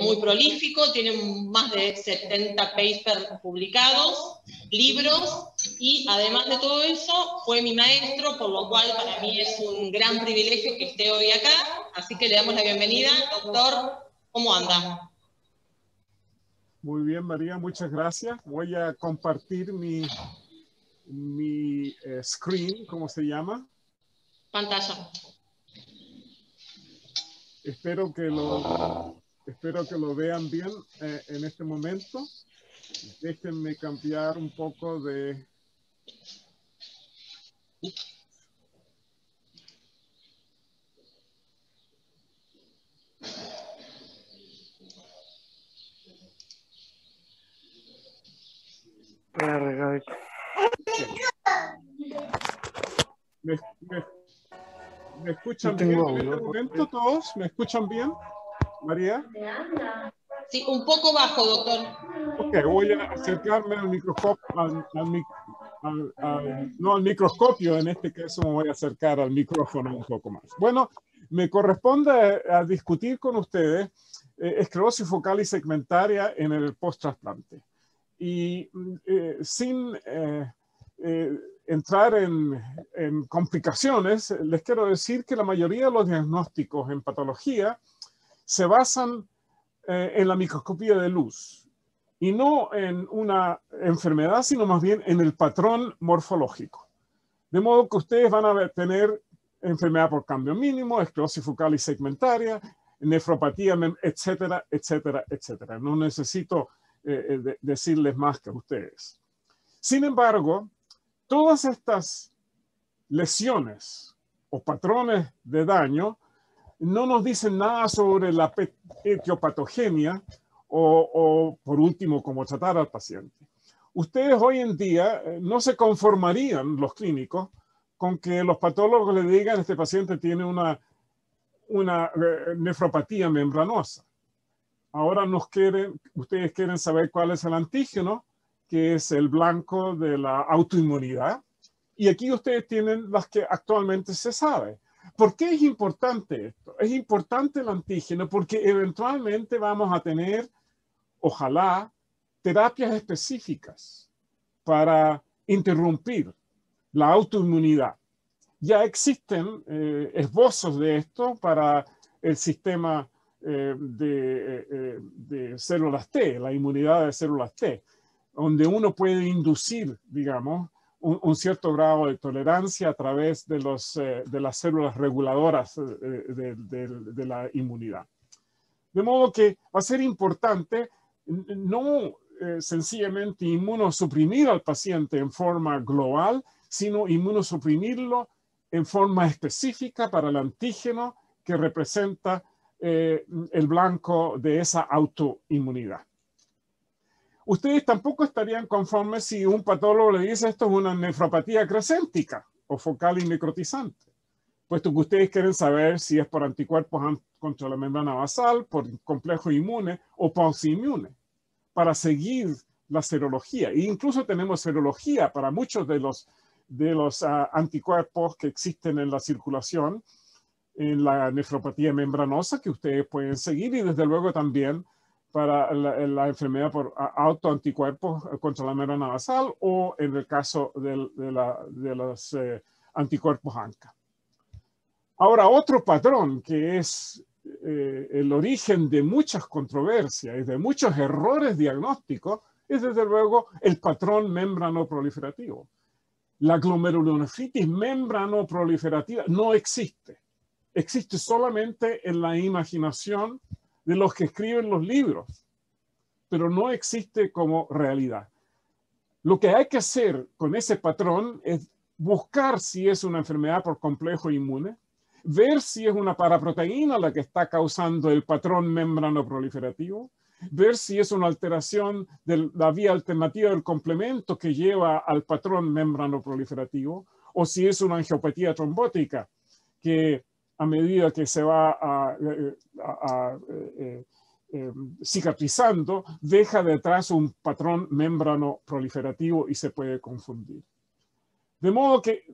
muy prolífico, tiene más de 70 papers publicados, libros, y además de todo eso, fue mi maestro, por lo cual para mí es un gran privilegio que esté hoy acá, así que le damos la bienvenida. Doctor, ¿cómo anda? Muy bien, María, muchas gracias. Voy a compartir mi screen, ¿cómo se llama? Pantalla. Espero que lo vean bien en este momento. Déjenme cambiar un poco de... ¿Me escuchan bien en este momento todos? ¿Me escuchan bien, María? Sí, un poco bajo, doctor. Ok, voy a acercarme al microscopio, no al microscopio, en este caso me voy a acercar al micrófono un poco más. Bueno, me corresponde a discutir con ustedes esclerosis focal y segmentaria en el post-trasplante. Y sin entrar en complicaciones, les quiero decir que la mayoría de los diagnósticos en patología se basan en la microscopía de luz y no en una enfermedad, sino más bien en el patrón morfológico. De modo que ustedes van a tener enfermedad por cambio mínimo, esclerosis focal y segmentaria, nefropatía, etcétera, etcétera, etcétera. No necesito decirles más que a ustedes. Sin embargo, todas estas lesiones o patrones de daño no nos dicen nada sobre la etiopatogenia o por último, cómo tratar al paciente. Ustedes hoy en día no se conformarían, los clínicos, con que los patólogos le digan este paciente tiene una nefropatía membranosa. Ahora ustedes quieren saber cuál es el antígeno, que es el blanco de la autoinmunidad. Y aquí ustedes tienen las que actualmente se sabe. ¿Por qué es importante esto? Es importante el antígeno porque eventualmente vamos a tener, ojalá, terapias específicas para interrumpir la autoinmunidad. Ya existen esbozos de esto para el sistema de células T, la inmunidad de células T, donde uno puede inducir, digamos, un cierto grado de tolerancia a través de las células reguladoras de la inmunidad. De modo que va a ser importante no sencillamente inmunosuprimir al paciente en forma global, sino inmunosuprimirlo en forma específica para el antígeno que representa el blanco de esa autoinmunidad. Ustedes tampoco estarían conformes si un patólogo le dice esto es una nefropatía crescéntica o focal y necrotizante, puesto que ustedes quieren saber si es por anticuerpos contra la membrana basal, por complejo inmune o pauci-inmune, para seguir la serología. E incluso tenemos serología para muchos de los anticuerpos que existen en la circulación, en la nefropatía membranosa, que ustedes pueden seguir, y desde luego también para la enfermedad por autoanticuerpos contra la membrana basal o en el caso de los anticuerpos ANCA. Ahora, otro patrón que es el origen de muchas controversias y de muchos errores diagnósticos es desde luego el patrón membranoproliferativo. La glomerulonefritis membranoproliferativa no existe. Existe solamente en la imaginación de los que escriben los libros, pero no existe como realidad. Lo que hay que hacer con ese patrón es buscar si es una enfermedad por complejo inmune, ver si es una paraproteína la que está causando el patrón membranoproliferativo, ver si es una alteración de la vía alternativa del complemento que lleva al patrón membranoproliferativo, o si es una angiopatía trombótica que a medida que se va cicatrizando, deja detrás un patrón membranoproliferativo y se puede confundir. De modo que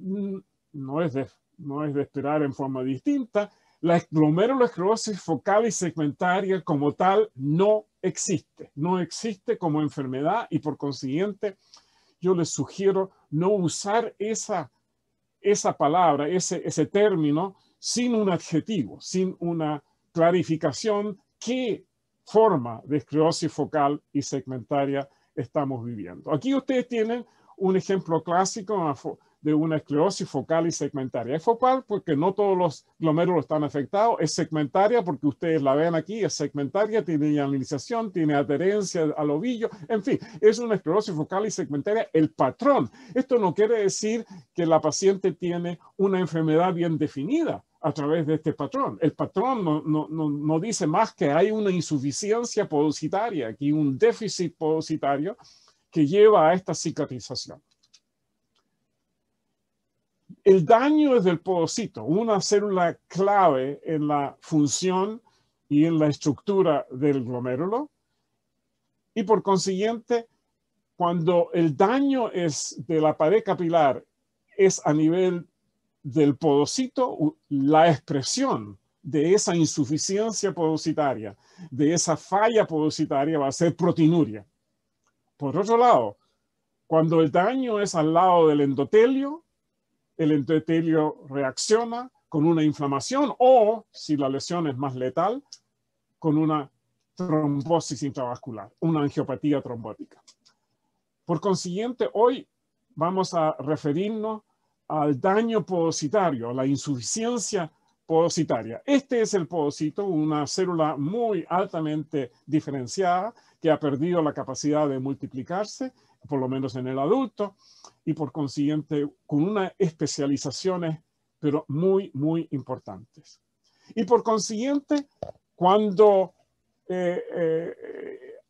no es de esperar en forma distinta La glomerulosclerosis focal y segmentaria como tal no existe. No existe como enfermedad y por consiguiente yo les sugiero no usar esa palabra, ese término sin un adjetivo, sin una clarificación qué forma de esclerosis focal y segmentaria estamos viviendo. Aquí ustedes tienen un ejemplo clásico de una esclerosis focal y segmentaria. Es focal porque no todos los glomérulos están afectados, es segmentaria porque ustedes la ven aquí, es segmentaria, tiene yanilización, tiene adherencia al ovillo, en fin, es una esclerosis focal y segmentaria. El patrón, esto no quiere decir que la paciente tiene una enfermedad bien definida a través de este patrón. El patrón no dice más que hay una insuficiencia podocitaria, aquí un déficit podocitario que lleva a esta cicatrización. El daño es del podocito, una célula clave en la función y en la estructura del glomérulo. Y por consiguiente, cuando el daño es de la pared capilar, es a nivel del podocito, la expresión de esa insuficiencia podocitaria, de esa falla podocitaria va a ser proteinuria. Por otro lado, cuando el daño es al lado del endotelio, el endotelio reacciona con una inflamación o, si la lesión es más letal, con una trombosis intravascular, una angiopatía trombótica. Por consiguiente, hoy vamos a referirnos al daño podocitario, a la insuficiencia podocitaria. Este es el podocito, una célula muy altamente diferenciada que ha perdido la capacidad de multiplicarse, por lo menos en el adulto, y por consiguiente con unas especializaciones, pero muy, muy importantes. Y por consiguiente, cuando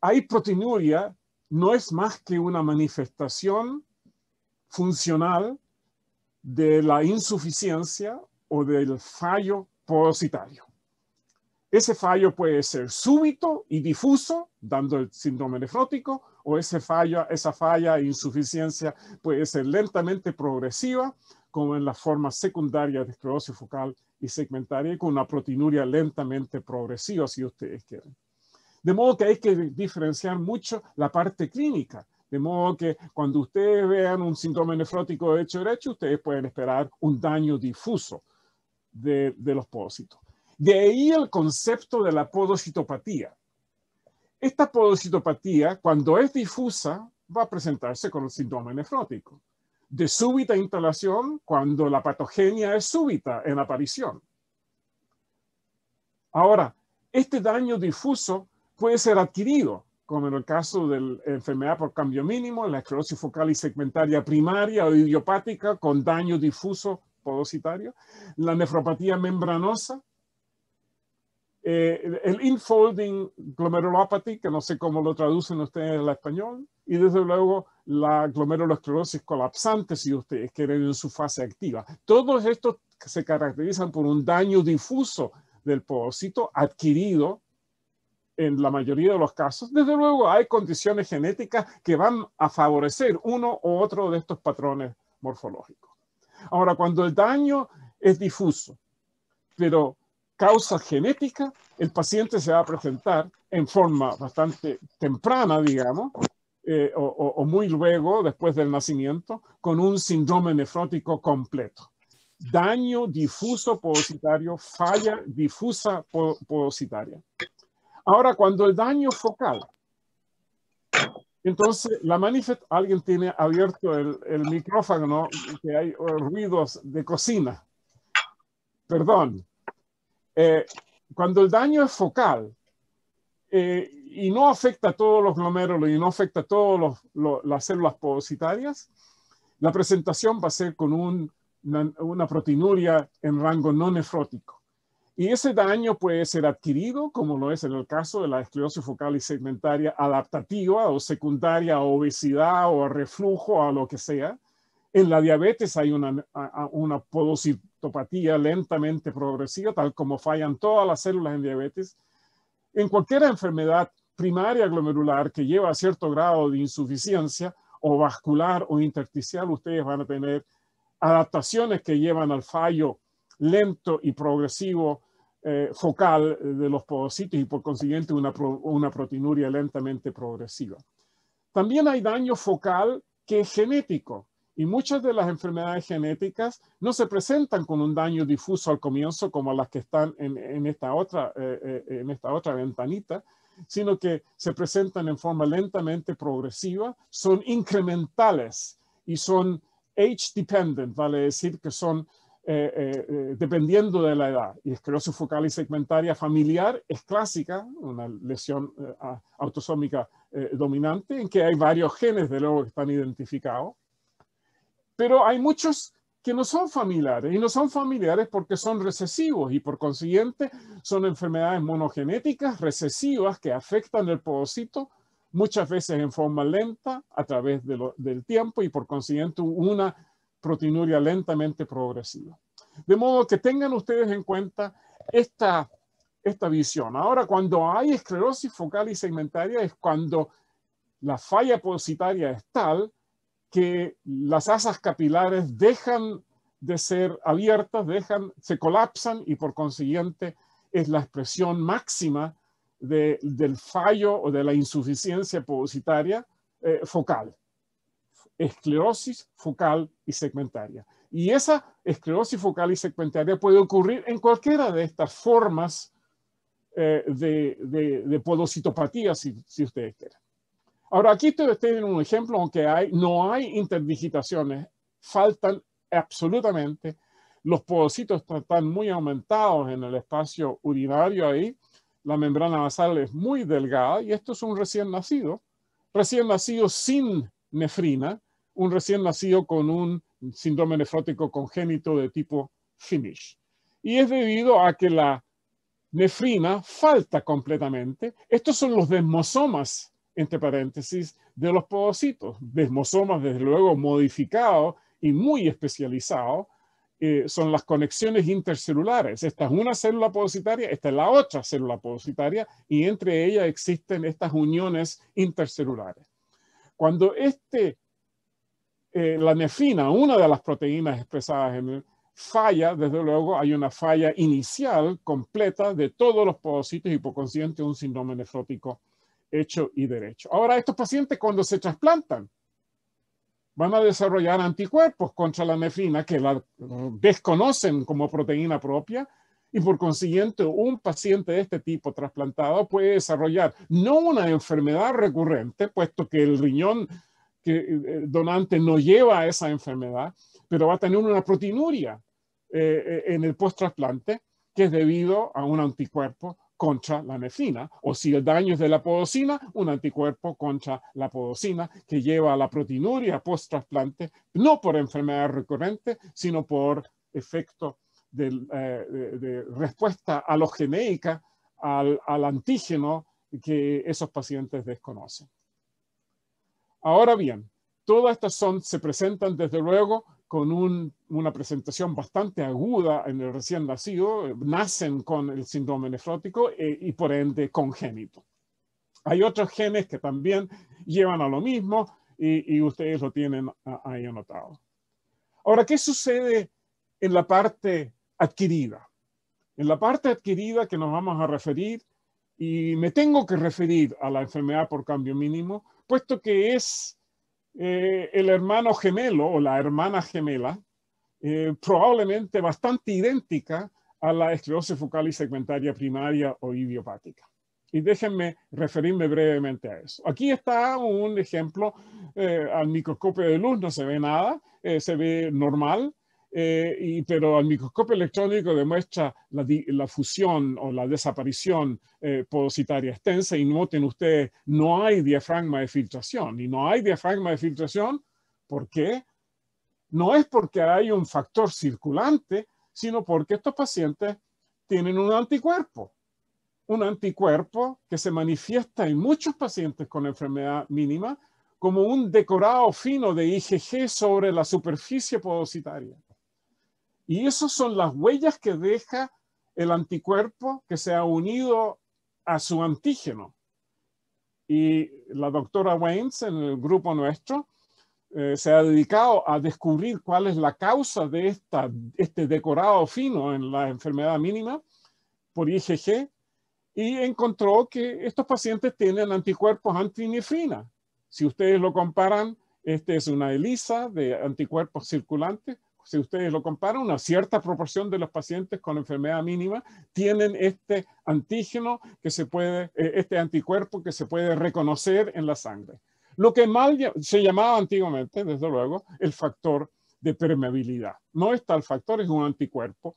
hay proteinuria, no es más que una manifestación funcional de la insuficiencia o del fallo podocitario. Ese fallo puede ser súbito y difuso, dando el síndrome nefrótico, o esa falla e insuficiencia puede ser lentamente progresiva, como en las formas secundarias de esclerosis focal y segmentaria, con una proteinuria lentamente progresiva, si ustedes quieren. De modo que hay que diferenciar mucho la parte clínica. De modo que cuando ustedes vean un síndrome nefrótico de hecho derecho, ustedes pueden esperar un daño difuso de los podocitos. De ahí el concepto de la podocitopatía. Esta podocitopatía, cuando es difusa, va a presentarse con el síndrome nefrótico. De súbita instalación, cuando la patogenia es súbita en aparición. Ahora, este daño difuso puede ser adquirido, como en el caso de la enfermedad por cambio mínimo, la esclerosis focal y segmentaria primaria o idiopática con daño difuso podocitario, la nefropatía membranosa, el infolding glomerulopathy, que no sé cómo lo traducen ustedes al español, y desde luego la glomerulosclerosis colapsante, si ustedes quieren, en su fase activa. Todos estos se caracterizan por un daño difuso del podocito adquirido en la mayoría de los casos. Desde luego hay condiciones genéticas que van a favorecer uno u otro de estos patrones morfológicos. Ahora, cuando el daño es difuso, pero causa genética, el paciente se va a presentar en forma bastante temprana, digamos, o muy luego, después del nacimiento, con un síndrome nefrótico completo. Daño difuso podocitario, falla difusa podocitaria. Ahora, cuando el daño focal, entonces alguien tiene abierto el micrófono, que hay ruidos de cocina. Perdón. Cuando el daño es focal y no afecta a todos los glomérulos y no afecta a todas las células podocitarias, la presentación va a ser con una proteinuria en rango no nefrótico. Y ese daño puede ser adquirido, como lo es en el caso de la esclerosis focal y segmentaria adaptativa o secundaria a obesidad o a reflujo o a lo que sea. En la diabetes hay una podocitopatía lentamente progresiva, tal como fallan todas las células en diabetes. En cualquier enfermedad primaria glomerular que lleva a cierto grado de insuficiencia o vascular o intersticial, ustedes van a tener adaptaciones que llevan al fallo lento y progresivo focal de los podocitos y por consiguiente una proteinuria lentamente progresiva. También hay daño focal que es genético y muchas de las enfermedades genéticas no se presentan con un daño difuso al comienzo como las que están en esta otra ventanita, sino que se presentan en forma lentamente progresiva, son incrementales y son age-dependent, vale decir que son dependiendo de la edad. Y esclerosis focal y segmentaria familiar es clásica, una lesión autosómica dominante, en que hay varios genes de luego que están identificados. Pero hay muchos que no son familiares, y no son familiares porque son recesivos, y por consiguiente son enfermedades monogenéticas recesivas que afectan el podocito, muchas veces en forma lenta a través del tiempo, y por consiguiente una proteinuria lentamente progresiva. De modo que tengan ustedes en cuenta esta visión. Ahora, cuando hay esclerosis focal y segmentaria es cuando la falla podocitaria es tal que las asas capilares dejan de ser abiertas, se colapsan y por consiguiente es la expresión máxima del fallo o de la insuficiencia podocitaria focal. Esclerosis focal y segmentaria. Y esa esclerosis focal y segmentaria puede ocurrir en cualquiera de estas formas de podocitopatía, si ustedes quieren. Ahora, aquí ustedes tienen un ejemplo, aunque no hay interdigitaciones, faltan absolutamente. Los podocitos están muy aumentados en el espacio urinario ahí. La membrana basal es muy delgada y esto es un recién nacido sin nefrina, un recién nacido con un síndrome nefrótico congénito de tipo Finish. Y es debido a que la nefrina falta completamente. Estos son los desmosomas, entre paréntesis, de los podocitos. Desmosomas, desde luego, modificados y muy especializados. Son las conexiones intercelulares. Esta es una célula podocitaria, esta es la otra célula podocitaria, y entre ellas existen estas uniones intercelulares. Cuando la nefrina, una de las proteínas expresadas en falla, desde luego hay una falla inicial completa de todos los podocitos y por consiguiente un síndrome nefrótico hecho y derecho. Ahora, estos pacientes cuando se trasplantan van a desarrollar anticuerpos contra la nefrina que la desconocen como proteína propia y por consiguiente un paciente de este tipo trasplantado puede desarrollar no una enfermedad recurrente, puesto que el riñón donante no lleva a esa enfermedad, pero va a tener una proteinuria en el post-trasplante que es debido a un anticuerpo contra la nefrina, o si el daño es de la podocina, un anticuerpo contra la podocina que lleva a la proteinuria post-trasplante, no por enfermedad recurrente, sino por efecto de respuesta alogenéica al antígeno que esos pacientes desconocen. Ahora bien, todas estas se presentan desde luego con una presentación bastante aguda en el recién nacido, nacen con el síndrome nefrótico y por ende congénito. Hay otros genes que también llevan a lo mismo y ustedes lo tienen ahí anotado. Ahora, ¿qué sucede en la parte adquirida? En la parte adquirida que nos vamos a referir, y me tengo que referir a la enfermedad por cambio mínimo, puesto que es el hermano gemelo o la hermana gemela, probablemente bastante idéntica a la esclerosis focal y segmentaria primaria o idiopática. Y déjenme referirme brevemente a eso. Aquí está un ejemplo, al microscopio de luz no se ve nada, se ve normal, pero al microscopio electrónico demuestra la fusión o la desaparición podocitaria extensa, y noten ustedes, no hay diafragma de filtración. Y no hay diafragma de filtración, ¿por qué? No es porque hay un factor circulante, sino porque estos pacientes tienen un anticuerpo que se manifiesta en muchos pacientes con enfermedad mínima como un decorado fino de IgG sobre la superficie podocitaria. Y esas son las huellas que deja el anticuerpo que se ha unido a su antígeno. Y la doctora Waynes, en el grupo nuestro, se ha dedicado a descubrir cuál es la causa de este decorado fino en la enfermedad mínima, por IgG y encontró que estos pacientes tienen anticuerpos antinefrina. Si ustedes lo comparan, este es una ELISA de anticuerpos circulantes. Si ustedes lo comparan, una cierta proporción de los pacientes con enfermedad mínima tienen este antígeno que se puede, este anticuerpo que se puede reconocer en la sangre. Lo que mal se llamaba antiguamente, desde luego, el factor de permeabilidad. No es tal factor, es un anticuerpo.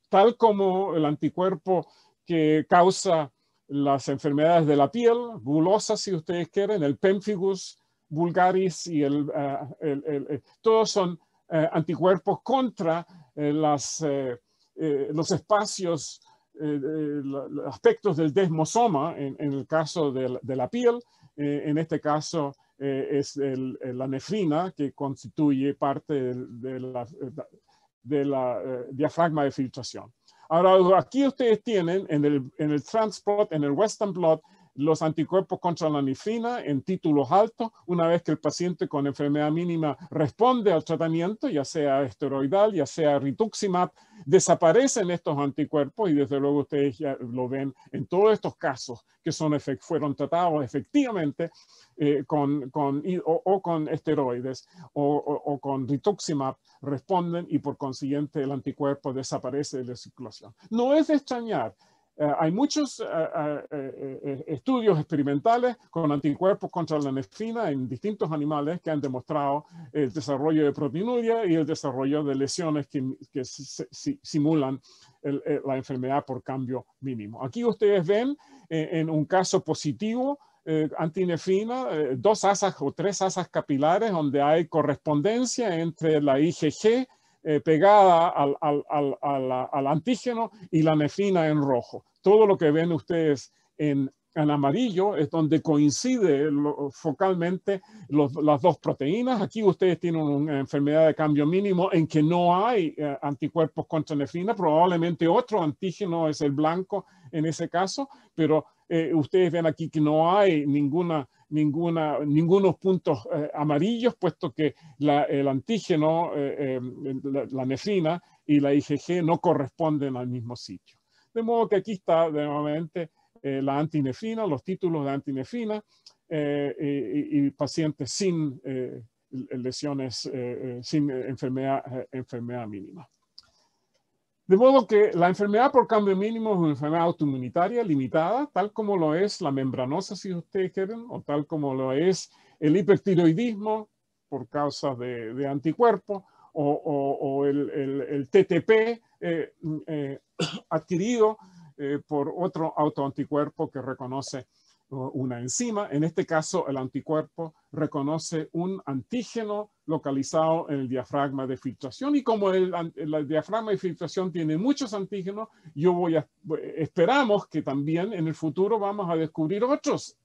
Tal como el anticuerpo que causa las enfermedades de la piel, bulosas si ustedes quieren, el pemphigus vulgaris y todos son anticuerpos contra los espacios, los aspectos del desmosoma en el caso de la piel. En este caso es la nefrina, que constituye parte de la diafragma de filtración. Ahora, aquí ustedes tienen en el transplot, en el Western blot, los anticuerpos contra la nefrina en títulos altos. Una vez que el paciente con enfermedad mínima responde al tratamiento, ya sea esteroidal, ya sea rituximab, desaparecen estos anticuerpos y desde luego ustedes ya lo ven en todos estos casos que fueron tratados efectivamente con esteroides o con rituximab, responden y por consiguiente el anticuerpo desaparece de la circulación. No es de extrañar. Hay muchos estudios experimentales con anticuerpos contra la nefrina en distintos animales que han demostrado el desarrollo de proteinuria y el desarrollo de lesiones que simulan la enfermedad por cambio mínimo. Aquí ustedes ven en un caso positivo antinefrina, 2 asas o 3 asas capilares donde hay correspondencia entre la IgG pegada al antígeno y la nefrina en rojo. Todo lo que ven ustedes en amarillo es donde coincide focalmente las dos proteínas. Aquí ustedes tienen una enfermedad de cambio mínimo en que no hay anticuerpos contra nefrina. Probablemente otro antígeno es el blanco en ese caso, pero ustedes ven aquí que no hay ningunos puntos amarillos, puesto que el antígeno, la nefrina y la IgG no corresponden al mismo sitio. De modo que aquí está nuevamente la antinefrina, los títulos de antinefrina y pacientes sin lesiones, sin enfermedad mínima. De modo que la enfermedad por cambio mínimo es una enfermedad autoinmunitaria limitada, tal como lo es la membranosa, si ustedes quieren, o tal como lo es el hipertiroidismo por causa de anticuerpos, o el TTP adquirido por otro autoanticuerpo que reconoce una enzima. En este caso, el anticuerpo reconoce un antígeno localizado en el diafragma de filtración. Y como el diafragma de filtración tiene muchos antígenos, esperamos que también en el futuro vamos a descubrir otros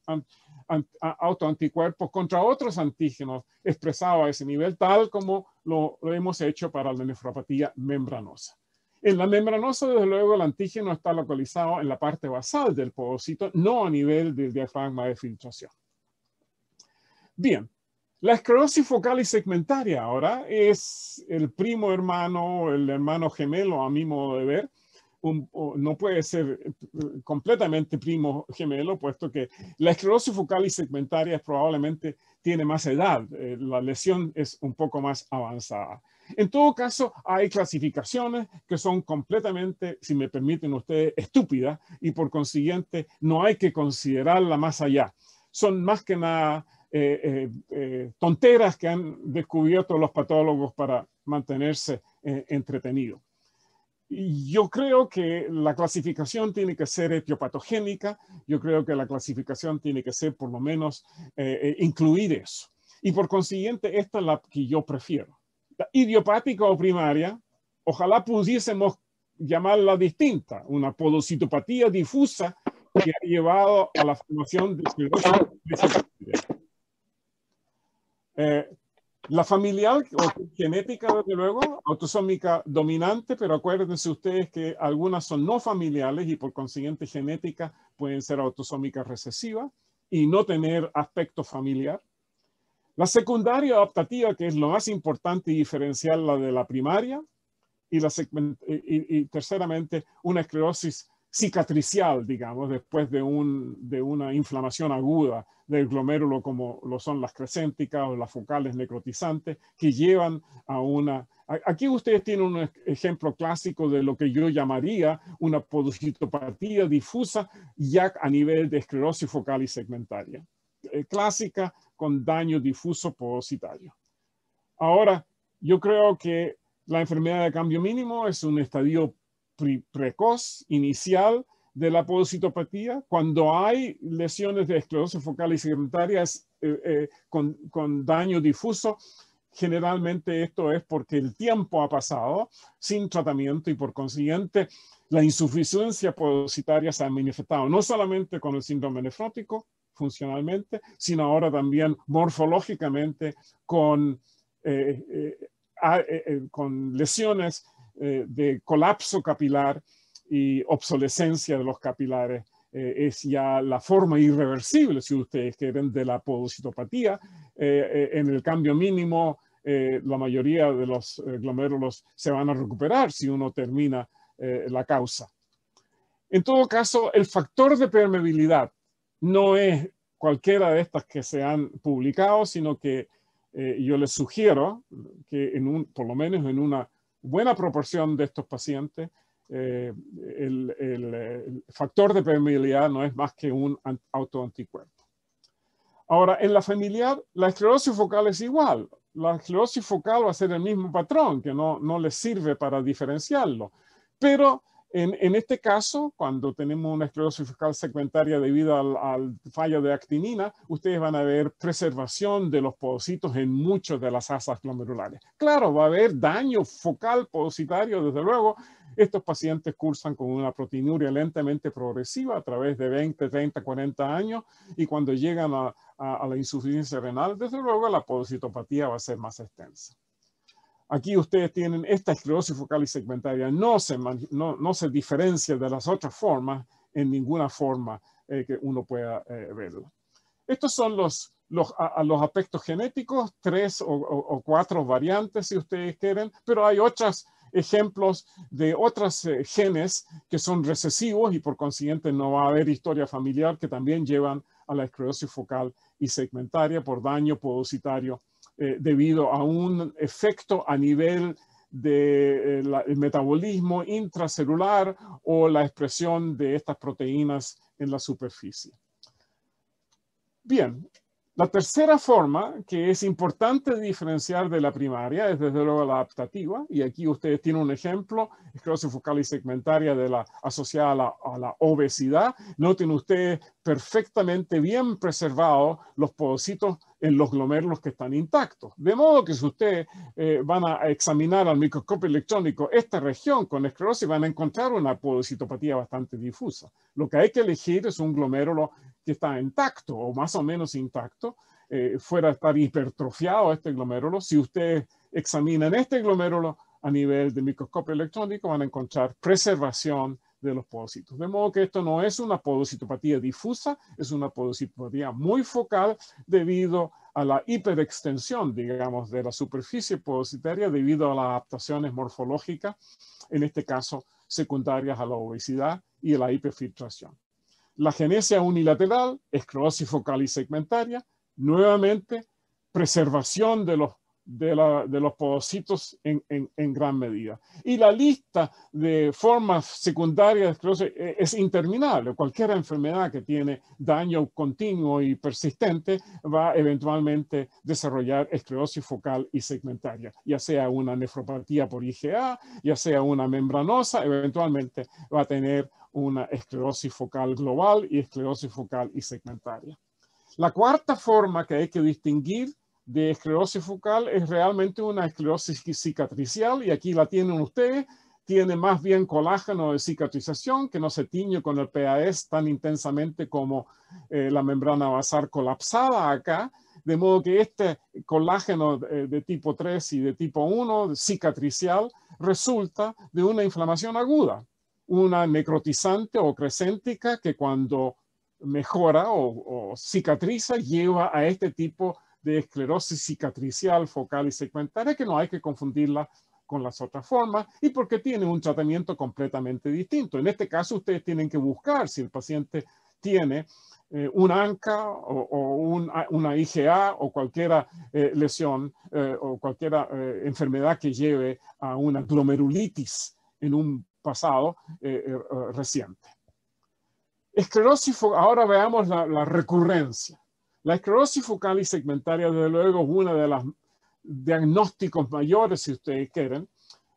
autoanticuerpos contra otros antígenos expresados a ese nivel, tal como lo hemos hecho para la nefropatía membranosa. En la membranosa, desde luego, el antígeno está localizado en la parte basal del podocito, no a nivel del diafragma de filtración. Bien, la esclerosis focal y segmentaria ahora es el primo hermano, el hermano gemelo, a mi modo de ver. No puede ser completamente primo gemelo, puesto que la esclerosis focal y segmentaria probablemente tiene más edad. La lesión es un poco más avanzada. En todo caso, hay clasificaciones que son completamente, si me permiten ustedes, estúpidas y por consiguiente no hay que considerarla más allá. Son más que nada tonteras que han descubierto los patólogos para mantenerse entretenidos. Y yo creo que la clasificación tiene que ser etiopatogénica, yo creo que la clasificación tiene que ser por lo menos incluir eso. Y por consiguiente, esta es la que yo prefiero. Idiopática o primaria, ojalá pudiésemos llamarla distinta, una podocitopatía difusa que ha llevado a la formación de esclerosis. La familiar o genética, desde luego, autosómica dominante, pero acuérdense ustedes que algunas son no familiares y por consiguiente genética pueden ser autosómicas recesivas y no tener aspecto familiar. La secundaria adaptativa, que es lo más importante y diferencial la de la primaria, y terceramente, una esclerosis cicatricial, digamos, después de una inflamación aguda del glomérulo, como lo son las crescénticas o las focales necrotizantes, que llevan a una... Aquí ustedes tienen un ejemplo clásico de lo que yo llamaría una podocitopatía difusa ya a nivel de esclerosis focal y segmentaria. Clásica con daño difuso podocitario. Ahora, yo creo que la enfermedad de cambio mínimo es un estadio precoz, inicial de la podocitopatía. Cuando hay lesiones de esclerosis focal y segmentaria con daño difuso, generalmente esto es porque el tiempo ha pasado sin tratamiento y por consiguiente la insuficiencia podocitaria se ha manifestado no solamente con el síndrome nefrótico, funcionalmente, sino ahora también morfológicamente con lesiones de colapso capilar y obsolescencia de los capilares. Es ya la forma irreversible, si ustedes quieren, de la podocitopatía. En el cambio mínimo, la mayoría de los glomérulos se van a recuperar si uno termina la causa. En todo caso, el factor de permeabilidad no es cualquiera de estas que se han publicado, sino que yo les sugiero que por lo menos en una buena proporción de estos pacientes, el factor de permeabilidad no es más que un autoanticuerpo. Ahora, en la familiar, la esclerosis focal es igual. La esclerosis focal va a ser el mismo patrón, que no les sirve para diferenciarlo. Pero en este caso, cuando tenemos una esclerosis focal segmentaria debido al fallo de actinina, ustedes van a ver preservación de los podocitos en muchas de las asas glomerulares. Claro, va a haber daño focal podocitario, desde luego. Estos pacientes cursan con una proteinuria lentamente progresiva a través de 20, 30, 40 años y cuando llegan a la insuficiencia renal, desde luego la podocitopatía va a ser más extensa. Aquí ustedes tienen esta esclerosis focal y segmentaria, no se diferencia de las otras formas en ninguna forma que uno pueda verlo. Estos son los aspectos genéticos, 3 o 4 variantes si ustedes quieren, pero hay otros ejemplos de otros genes que son recesivos y por consiguiente no va a haber historia familiar que también llevan a la esclerosis focal y segmentaria por daño podocitario debido a un efecto a nivel del metabolismo intracelular o la expresión de estas proteínas en la superficie. Bien, la tercera forma que es importante diferenciar de la primaria es desde luego la adaptativa, y aquí ustedes tienen un ejemplo, esclerosis focal y segmentaria asociada a la obesidad. Noten ustedes perfectamente bien preservados los podocitos en los glomérulos que están intactos. De modo que si ustedes van a examinar al microscopio electrónico esta región con esclerosis, van a encontrar una podocitopatía bastante difusa. Lo que hay que elegir es un glomérulo que está intacto o más o menos intacto, fuera de estar hipertrofiado este glomérulo. Si ustedes examinan este glomérulo a nivel de microscopio electrónico, van a encontrar preservación de los podocitos. De modo que esto no es una podocitopatía difusa, es una podocitopatía muy focal debido a la hiperextensión, digamos, de la superficie podocitaria debido a las adaptaciones morfológicas, en este caso secundarias a la obesidad y a la hiperfiltración. La genesia unilateral, esclerosis focal y segmentaria, nuevamente preservación de los podocitos en gran medida. Y la lista de formas secundarias de esclerosis es interminable. Cualquier enfermedad que tiene daño continuo y persistente va eventualmente a desarrollar esclerosis focal y segmentaria, ya sea una nefropatía por IgA, ya sea una membranosa, eventualmente va a tener una esclerosis focal global y esclerosis focal y segmentaria. La cuarta forma que hay que distinguir de esclerosis focal es realmente una esclerosis cicatricial, y aquí la tienen ustedes. Tiene más bien colágeno de cicatrización que no se tiñe con el PAS tan intensamente como la membrana basal colapsada acá, de modo que este colágeno de tipo 3 y de tipo 1 cicatricial resulta de una inflamación aguda, una necrotizante o crescéntica que cuando mejora o cicatriza lleva a este tipo de esclerosis cicatricial focal y segmentaria, que no hay que confundirla, con las otras formas y porque tiene un tratamiento completamente distinto. En este caso, ustedes tienen que buscar si el paciente tiene un ANCA o una IgA o cualquier lesión o cualquier enfermedad que lleve a una glomerulitis en un pasado reciente. Esclerosis, ahora veamos la recurrencia. La esclerosis focal y segmentaria, desde luego, es uno de los diagnósticos mayores, si ustedes quieren,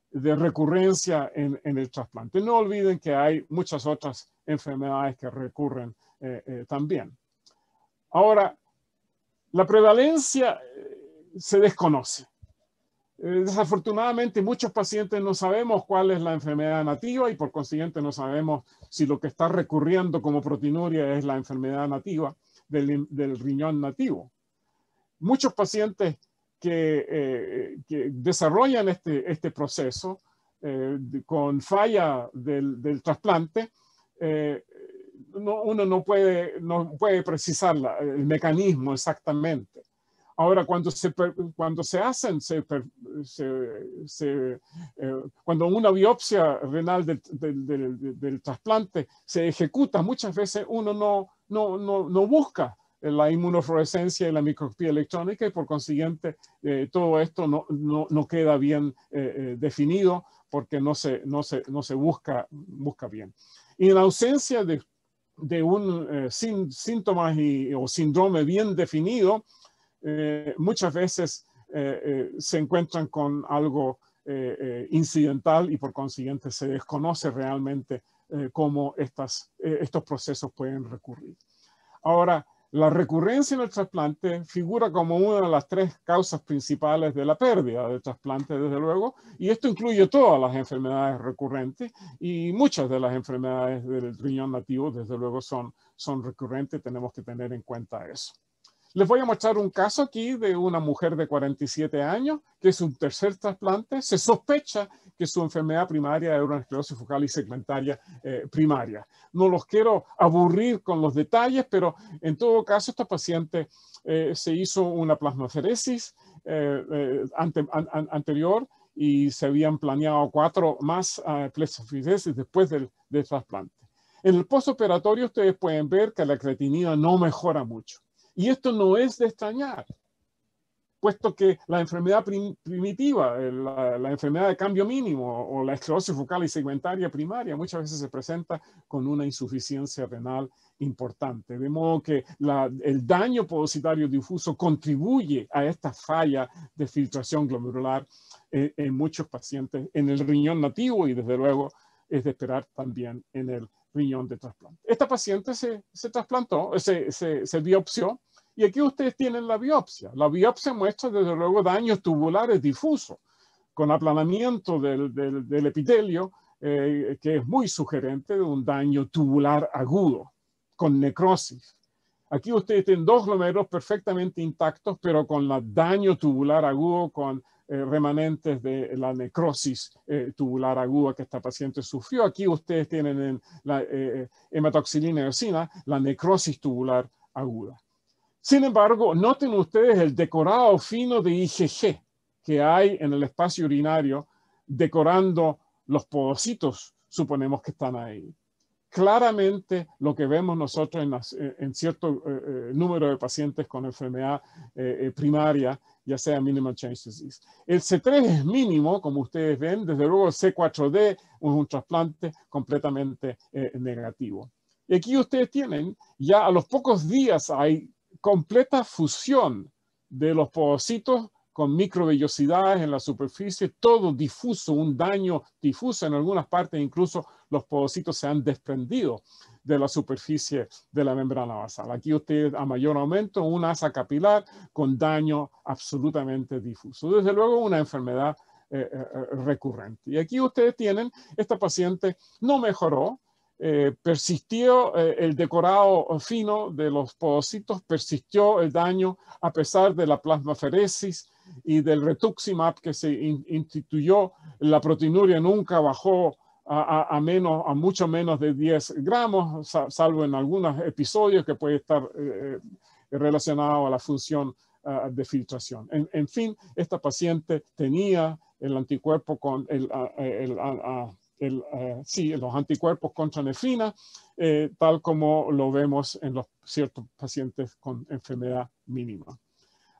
de recurrencia en el trasplante. No olviden que hay muchas otras enfermedades que recurren también. Ahora, la prevalencia se desconoce. Desafortunadamente, muchos pacientes no sabemos cuál es la enfermedad nativa y por consiguiente no sabemos si lo que está recurriendo como proteinuria es la enfermedad nativa del riñón nativo. Muchos pacientes que desarrollan este proceso con falla del trasplante, uno no puede precisar el mecanismo exactamente. Ahora, cuando cuando una biopsia renal del trasplante se ejecuta, muchas veces uno no busca la inmunofluorescencia y la microscopía electrónica y por consiguiente todo esto no queda bien definido porque no se busca bien. Y en la ausencia de un síntomas o síndrome bien definido, muchas veces se encuentran con algo incidental y por consiguiente se desconoce realmente cómo estos procesos pueden recurrir. Ahora, la recurrencia en el trasplante figura como una de las 3 causas principales de la pérdida del trasplante, desde luego, y esto incluye todas las enfermedades recurrentes y muchas de las enfermedades del riñón nativo, desde luego, son recurrentes, tenemos que tener en cuenta eso. Les voy a mostrar un caso aquí de una mujer de 47 años, que es un tercer trasplante. Se sospecha que su enfermedad primaria era una esclerosis focal y segmentaria primaria. No los quiero aburrir con los detalles, pero en todo caso, esta paciente se hizo una plasmaferesis anterior y se habían planeado 4 más plasmaferesis después del trasplante. En el postoperatorio ustedes pueden ver que la creatinina no mejora mucho. Y esto no es de extrañar, puesto que la enfermedad primitiva, la enfermedad de cambio mínimo o la esclerosis focal y segmentaria primaria muchas veces se presenta con una insuficiencia renal importante. De modo que el daño podocitario difuso contribuye a esta falla de filtración glomerular en muchos pacientes en el riñón nativo y desde luego es de esperar también en el riñón de trasplante. Esta paciente se trasplantó, se biopsió, y aquí ustedes tienen la biopsia. La biopsia muestra desde luego daños tubulares difusos, con aplanamiento del epitelio, que es muy sugerente de un daño tubular agudo, con necrosis. Aquí ustedes tienen 2 glomérulos perfectamente intactos, pero con el daño tubular agudo, con remanentes de la necrosis tubular aguda que esta paciente sufrió. Aquí ustedes tienen en la hematoxilina eosina la necrosis tubular aguda. Sin embargo, noten ustedes el decorado fino de IgG que hay en el espacio urinario decorando los podocitos, suponemos que están ahí. Claramente lo que vemos nosotros en cierto número de pacientes con enfermedad primaria, ya sea minimal change disease. El C3 es mínimo, como ustedes ven, desde luego el C4d es un trasplante completamente negativo. Y aquí ustedes tienen, ya a los pocos días hay completa fusión de los podocitos con microvellosidades en la superficie, todo difuso, un daño difuso en algunas partes, incluso los podocitos se han desprendido de la superficie de la membrana basal. Aquí ustedes a mayor aumento, un asa capilar con daño absolutamente difuso. Desde luego una enfermedad recurrente. Y aquí ustedes tienen, esta paciente no mejoró, persistió el decorado fino de los podocitos, persistió el daño a pesar de la plasmaferesis y del rituximab que se instituyó. La proteinuria nunca bajó a mucho menos de 10 gramos, salvo en algunos episodios que puede estar relacionado a la función de filtración. En fin, esta paciente tenía el anticuerpo con los anticuerpos contra nefrina, tal como lo vemos en los ciertos pacientes con enfermedad mínima.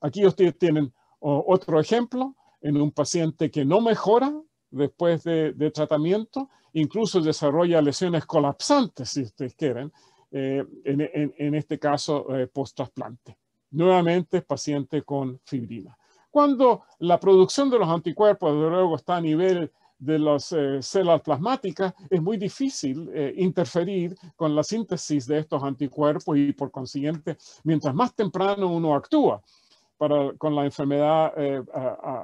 Aquí ustedes tienen otro ejemplo en un paciente que no mejora después de tratamiento, incluso desarrolla lesiones colapsantes, si ustedes quieren, en este caso post-trasplante. Nuevamente, paciente con fibrina. Cuando la producción de los anticuerpos, desde luego, está a nivel de las células plasmáticas, es muy difícil interferir con la síntesis de estos anticuerpos y, por consiguiente, mientras más temprano uno actúa con la enfermedad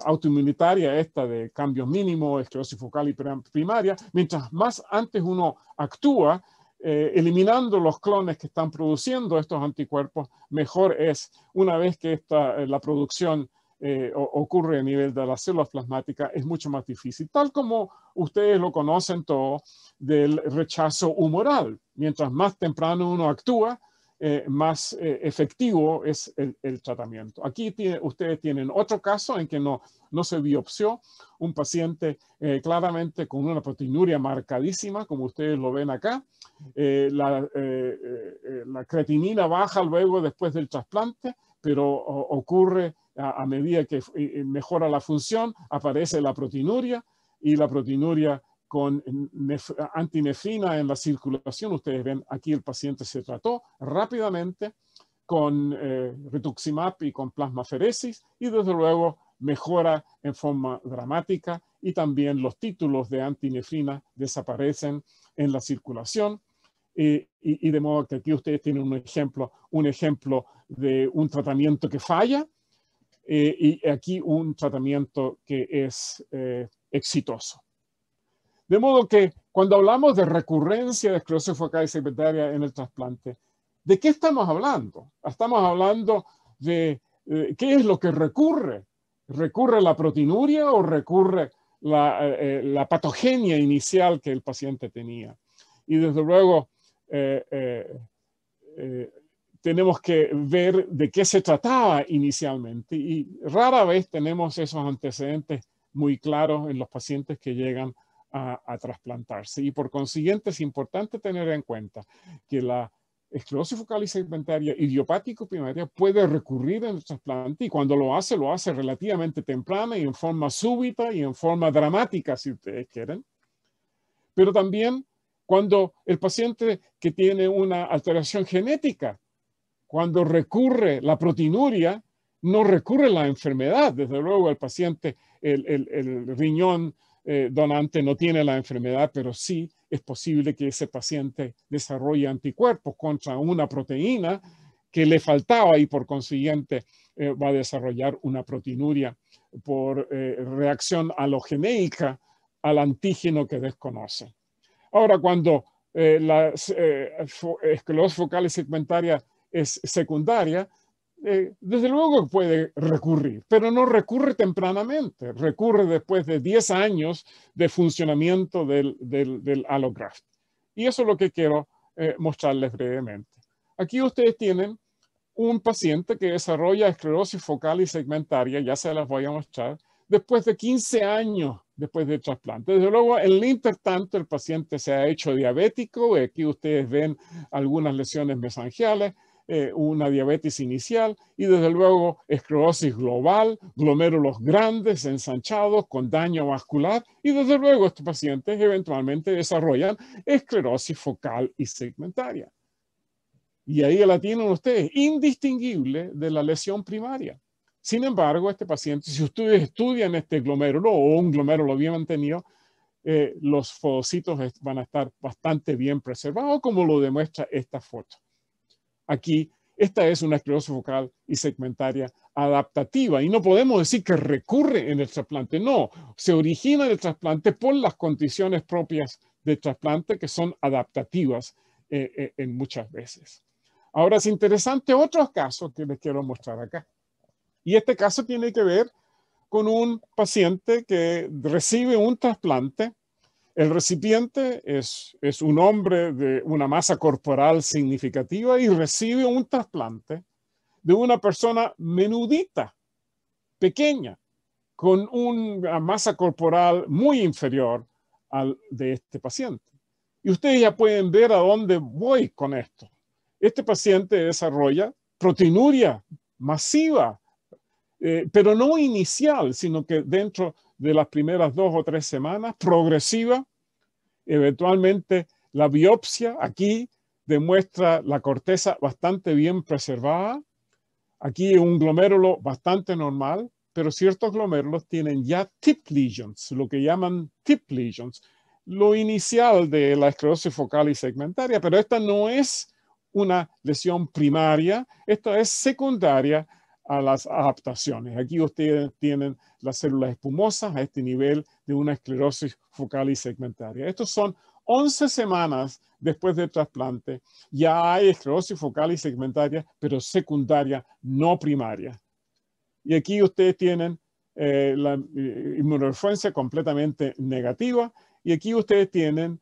autoinmunitaria esta de cambios mínimos, esclerosis focal y primaria, mientras más antes uno actúa, eliminando los clones que están produciendo estos anticuerpos, mejor es. Una vez que la producción ocurre a nivel de las células plasmáticas, es mucho más difícil. Tal como ustedes lo conocen todo del rechazo humoral. Mientras más temprano uno actúa, más efectivo es el tratamiento. Aquí ustedes tienen otro caso en que no se biopsió, un paciente claramente con una proteinuria marcadísima, como ustedes lo ven acá. La creatinina baja luego después del trasplante, pero ocurre a medida que mejora la función, aparece la proteinuria, y la proteinuria con antinefrina en la circulación. Ustedes ven aquí el paciente se trató rápidamente con rituximab y con plasmaferesis, y desde luego mejora en forma dramática, y también los títulos de antinefrina desaparecen en la circulación. Y de modo que aquí ustedes tienen un ejemplo de un tratamiento que falla, y aquí un tratamiento que es exitoso. De modo que cuando hablamos de recurrencia de esclerosis focal y segmentaria en el trasplante, ¿de qué estamos hablando? Estamos hablando de qué es lo que recurre. ¿Recurre la proteinuria o recurre la patogenia inicial que el paciente tenía? Y desde luego tenemos que ver de qué se trataba inicialmente, y rara vez tenemos esos antecedentes muy claros en los pacientes que llegan a trasplantarse. Y por consiguiente es importante tener en cuenta que la esclerosis focal y segmentaria idiopático primaria puede recurrir en el trasplante, y cuando lo hace relativamente temprana y en forma súbita y en forma dramática, si ustedes quieren. Pero también cuando el paciente que tiene una alteración genética, cuando recurre la proteinuria, no recurre la enfermedad. Desde luego el paciente, el riñón donante no tiene la enfermedad, pero sí es posible que ese paciente desarrolle anticuerpos contra una proteína que le faltaba, y por consiguiente va a desarrollar una proteinuria por reacción alogenéica al antígeno que desconoce. Ahora, cuando la esclerosis focal y segmentaria es secundaria, desde luego puede recurrir, pero no recurre tempranamente, recurre después de 10 años de funcionamiento del allograft. Y eso es lo que quiero mostrarles brevemente. Aquí ustedes tienen un paciente que desarrolla esclerosis focal y segmentaria, ya se las voy a mostrar, después de 15 años después del trasplante. Desde luego, en el intertanto, el paciente se ha hecho diabético. Aquí ustedes ven algunas lesiones mesangiales, una diabetes inicial, y desde luego esclerosis global, glomérulos grandes, ensanchados, con daño vascular, y desde luego estos pacientes eventualmente desarrollan esclerosis focal y segmentaria. Y ahí la tienen ustedes, indistinguible de la lesión primaria. Sin embargo, este paciente, si ustedes estudian este glomérulo o un glomérulo bien mantenido, los fagocitos van a estar bastante bien preservados, como lo demuestra esta foto. Aquí, esta es una esclerosis focal y segmentaria adaptativa, y no podemos decir que recurre en el trasplante. No, se origina en el trasplante por las condiciones propias del trasplante, que son adaptativas en muchas veces. Ahora es interesante otros casos que les quiero mostrar acá. Y este caso tiene que ver con un paciente que recibe un trasplante. El recipiente es un hombre de una masa corporal significativa y recibe un trasplante de una persona menudita, pequeña, con una masa corporal muy inferior al de este paciente. Y ustedes ya pueden ver a dónde voy con esto. Este paciente desarrolla proteinuria masiva, pero no inicial, sino que dentro de las primeras 2 o 3 semanas, progresiva. Eventualmente la biopsia aquí demuestra la corteza bastante bien preservada. Aquí un glomérulo bastante normal, pero ciertos glomérulos tienen ya tip lesions, lo que llaman tip lesions, lo inicial de la esclerosis focal y segmentaria, pero esta no es una lesión primaria, esta es secundaria a las adaptaciones. Aquí ustedes tienen las células espumosas a este nivel de una esclerosis focal y segmentaria. Estos son 11 semanas después del trasplante. Ya hay esclerosis focal y segmentaria, pero secundaria, no primaria. Y aquí ustedes tienen la inmunodeficiencia completamente negativa. Y aquí ustedes tienen,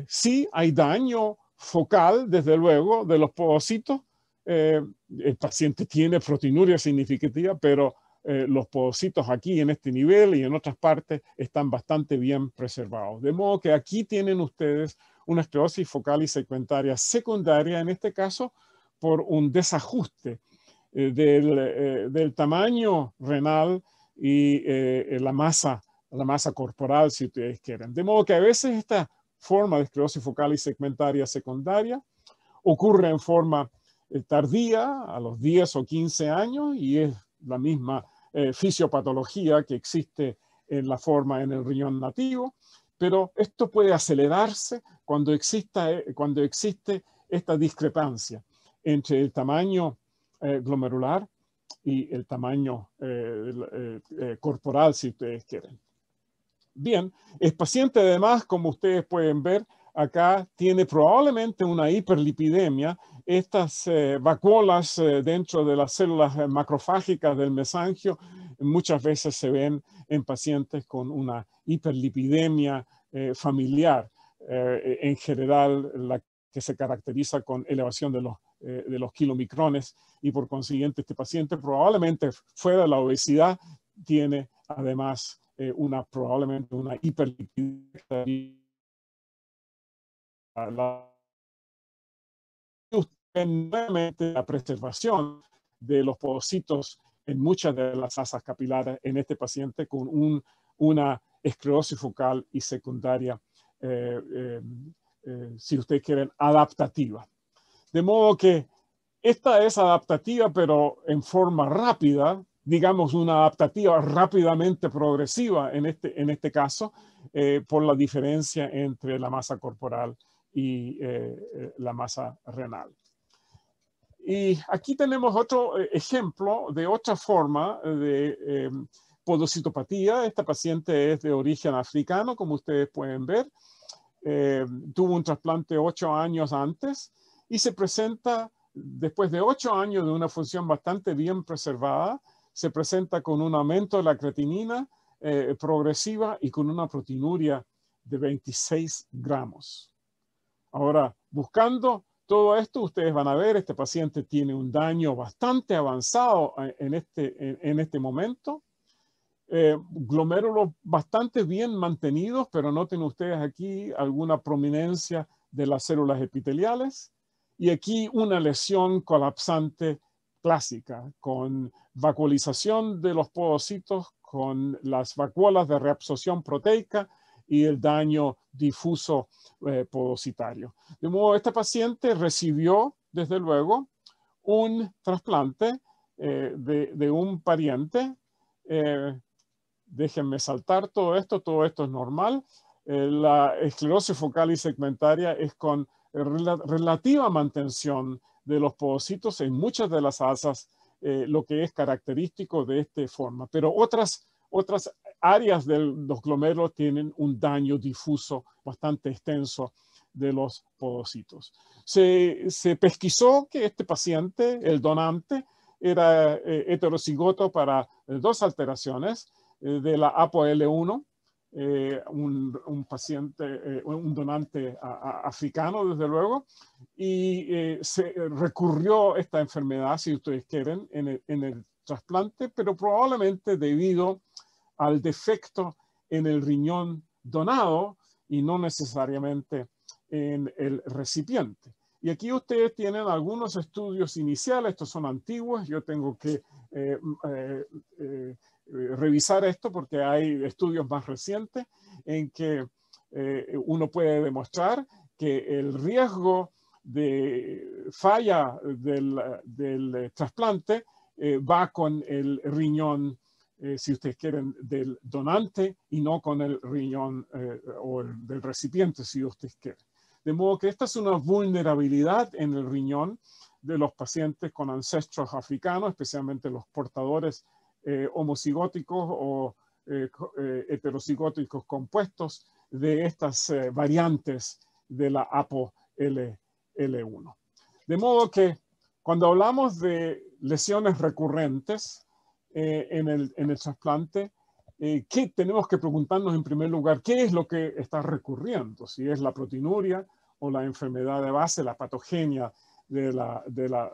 sí, hay daño focal, desde luego, de los podocitos. El paciente tiene proteinuria significativa, pero los podocitos aquí en este nivel y en otras partes están bastante bien preservados. De modo que aquí tienen ustedes una esclerosis focal y segmentaria secundaria, en este caso, por un desajuste del tamaño renal y la masa corporal, si ustedes quieren. De modo que a veces esta forma de esclerosis focal y segmentaria secundaria ocurre en forma tardía, a los 10 o 15 años, y es la misma fisiopatología que existe en la forma en el riñón nativo, pero esto puede acelerarse cuando existe esta discrepancia entre el tamaño glomerular y el tamaño corporal, si ustedes quieren. Bien, el paciente además, como ustedes pueden ver, acá tiene probablemente una hiperlipidemia. Estas vacuolas dentro de las células macrofágicas del mesangio muchas veces se ven en pacientes con una hiperlipidemia familiar, en general la que se caracteriza con elevación de los kilomicrones, y por consiguiente este paciente probablemente fuera de la obesidad tiene además probablemente una hiperlipidemia. Nuevamente la preservación de los podocitos en muchas de las asas capilares en este paciente con una esclerosis focal y secundaria, si ustedes quieren, adaptativa. De modo que esta es adaptativa, pero en forma rápida, digamos una adaptativa rápidamente progresiva en este caso, por la diferencia entre la masa corporal y la masa renal. Y aquí tenemos otro ejemplo de otra forma de podocitopatía. Esta paciente es de origen africano, como ustedes pueden ver. Tuvo un trasplante 8 años antes y se presenta, después de 8 años de una función bastante bien preservada, se presenta con un aumento de la creatinina progresiva y con una proteinuria de 26 gramos. Ahora, buscando todo esto, ustedes van a ver, este paciente tiene un daño bastante avanzado en este momento. Glomérulos bastante bien mantenidos, pero noten ustedes aquí alguna prominencia de las células epiteliales. Y aquí una lesión colapsante clásica, con vacuolización de los podocitos, con las vacuolas de reabsorción proteica y el daño difuso podocitario. De modo, este paciente recibió, desde luego, un trasplante de un pariente. Déjenme saltar todo esto es normal. La esclerosis focal y segmentaria es con relativa mantención de los podocitos en muchas de las asas, lo que es característico de esta forma. Pero otras áreas de los glomérulos tienen un daño difuso bastante extenso de los podocitos. Se pesquisó que este paciente, el donante, era heterocigoto para 2 alteraciones de la ApoL1, un paciente, un donante africano, desde luego, y se recurrió esta enfermedad, si ustedes quieren, en el trasplante, pero probablemente debido al defecto en el riñón donado y no necesariamente en el recipiente. Y aquí ustedes tienen algunos estudios iniciales, estos son antiguos, yo tengo que revisar esto porque hay estudios más recientes en que uno puede demostrar que el riesgo de falla del trasplante va con el riñón, si ustedes quieren, del donante y no con el riñón o del recipiente, si ustedes quieren. De modo que esta es una vulnerabilidad en el riñón de los pacientes con ancestros africanos, especialmente los portadores homocigóticos o heterocigóticos compuestos de estas variantes de la ApoL1. De modo que cuando hablamos de lesiones recurrentes en el trasplante, ¿qué tenemos que preguntarnos en primer lugar? ¿Qué es lo que está recurriendo? Si es la proteinuria o la enfermedad de base, la patogenia de la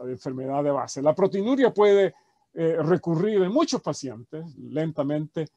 enfermedad de base. La proteinuria puede recurrir en muchos pacientes lentamente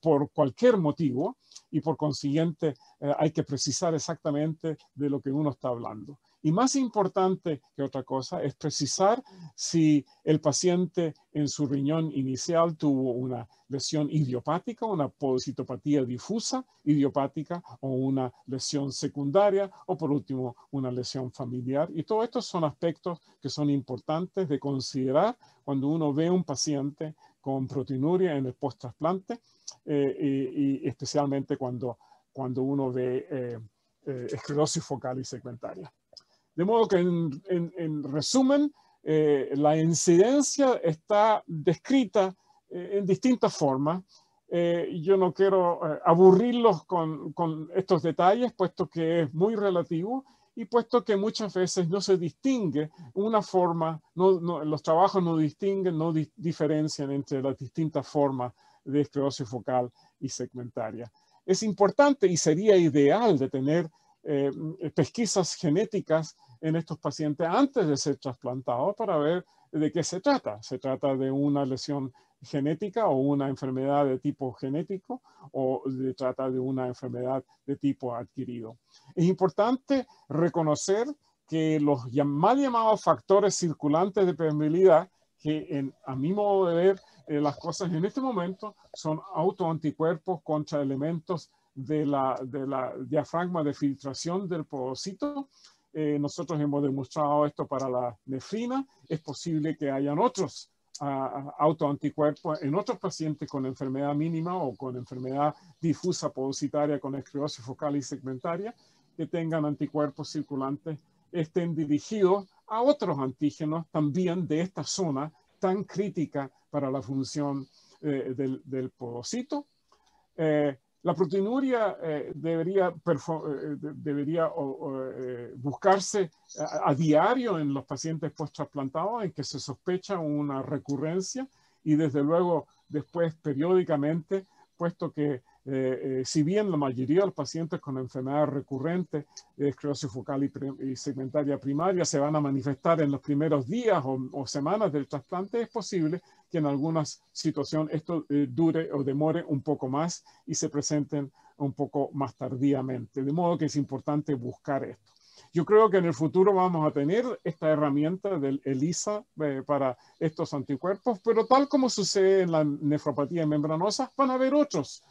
por cualquier motivo y por consiguiente hay que precisar exactamente de lo que uno está hablando. Y más importante que otra cosa es precisar si el paciente en su riñón inicial tuvo una lesión idiopática, una podocitopatía difusa idiopática o una lesión secundaria o por último una lesión familiar. Y todos estos son aspectos que son importantes de considerar cuando uno ve un paciente con proteinuria en el post-trasplante y especialmente cuando uno ve esclerosis focal y segmentaria. De modo que en resumen, la incidencia está descrita en distintas formas. Yo no quiero aburrirlos con estos detalles, puesto que es muy relativo y puesto que muchas veces no se distingue una forma, los trabajos no distinguen, no diferencian entre las distintas formas de esclerosis focal y segmentaria. Es importante y sería ideal de tener pesquisas genéticas en estos pacientes antes de ser trasplantados para ver de qué se trata. ¿Se trata de una lesión genética o una enfermedad de tipo genético o se trata de una enfermedad de tipo adquirido? Es importante reconocer que los mal llamados factores circulantes de permeabilidad, que a mi modo de ver las cosas en este momento son autoanticuerpos contra elementos de la diafragma de filtración del podocito. Nosotros hemos demostrado esto para la nefrina. Es posible que hayan otros autoanticuerpos en otros pacientes con enfermedad mínima o con enfermedad difusa podocitaria con esclerosis focal y segmentaria que tengan anticuerpos circulantes, estén dirigidos a otros antígenos también de esta zona tan crítica para la función del podocito. La proteinuria debería buscarse a diario en los pacientes post-trasplantados en que se sospecha una recurrencia y desde luego después periódicamente, puesto que si bien la mayoría de los pacientes con enfermedad recurrente de esclerosis focal y segmentaria primaria se van a manifestar en los primeros días o semanas del trasplante, es posible que en algunas situaciones esto dure o demore un poco más y se presenten un poco más tardíamente. De modo que es importante buscar esto. Yo creo que en el futuro vamos a tener esta herramienta del ELISA para estos anticuerpos, pero tal como sucede en la nefropatía membranosa, van a haber otros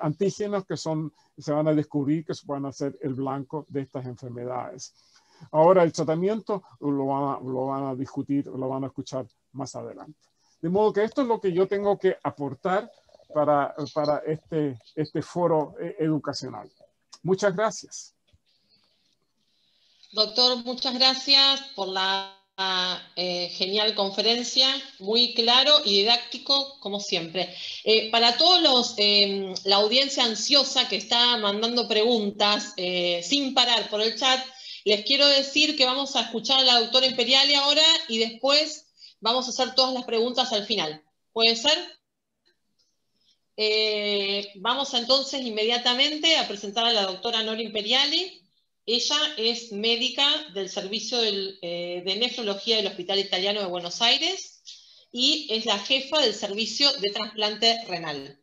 antígenos que se van a descubrir que van a ser el blanco de estas enfermedades. Ahora el tratamiento lo van a discutir, lo van a escuchar más adelante. De modo que esto es lo que yo tengo que aportar para este foro educacional. Muchas gracias. Doctor, muchas gracias por la genial conferencia, muy claro y didáctico, como siempre. Para todos la audiencia ansiosa que está mandando preguntas sin parar por el chat, les quiero decir que vamos a escuchar a la doctora Imperiali ahora y después vamos a hacer todas las preguntas al final. ¿Puede ser? Vamos entonces inmediatamente a presentar a la doctora Nora Imperiali. Ella es médica del servicio de nefrología del Hospital Italiano de Buenos Aires y es la jefa del servicio de trasplante renal.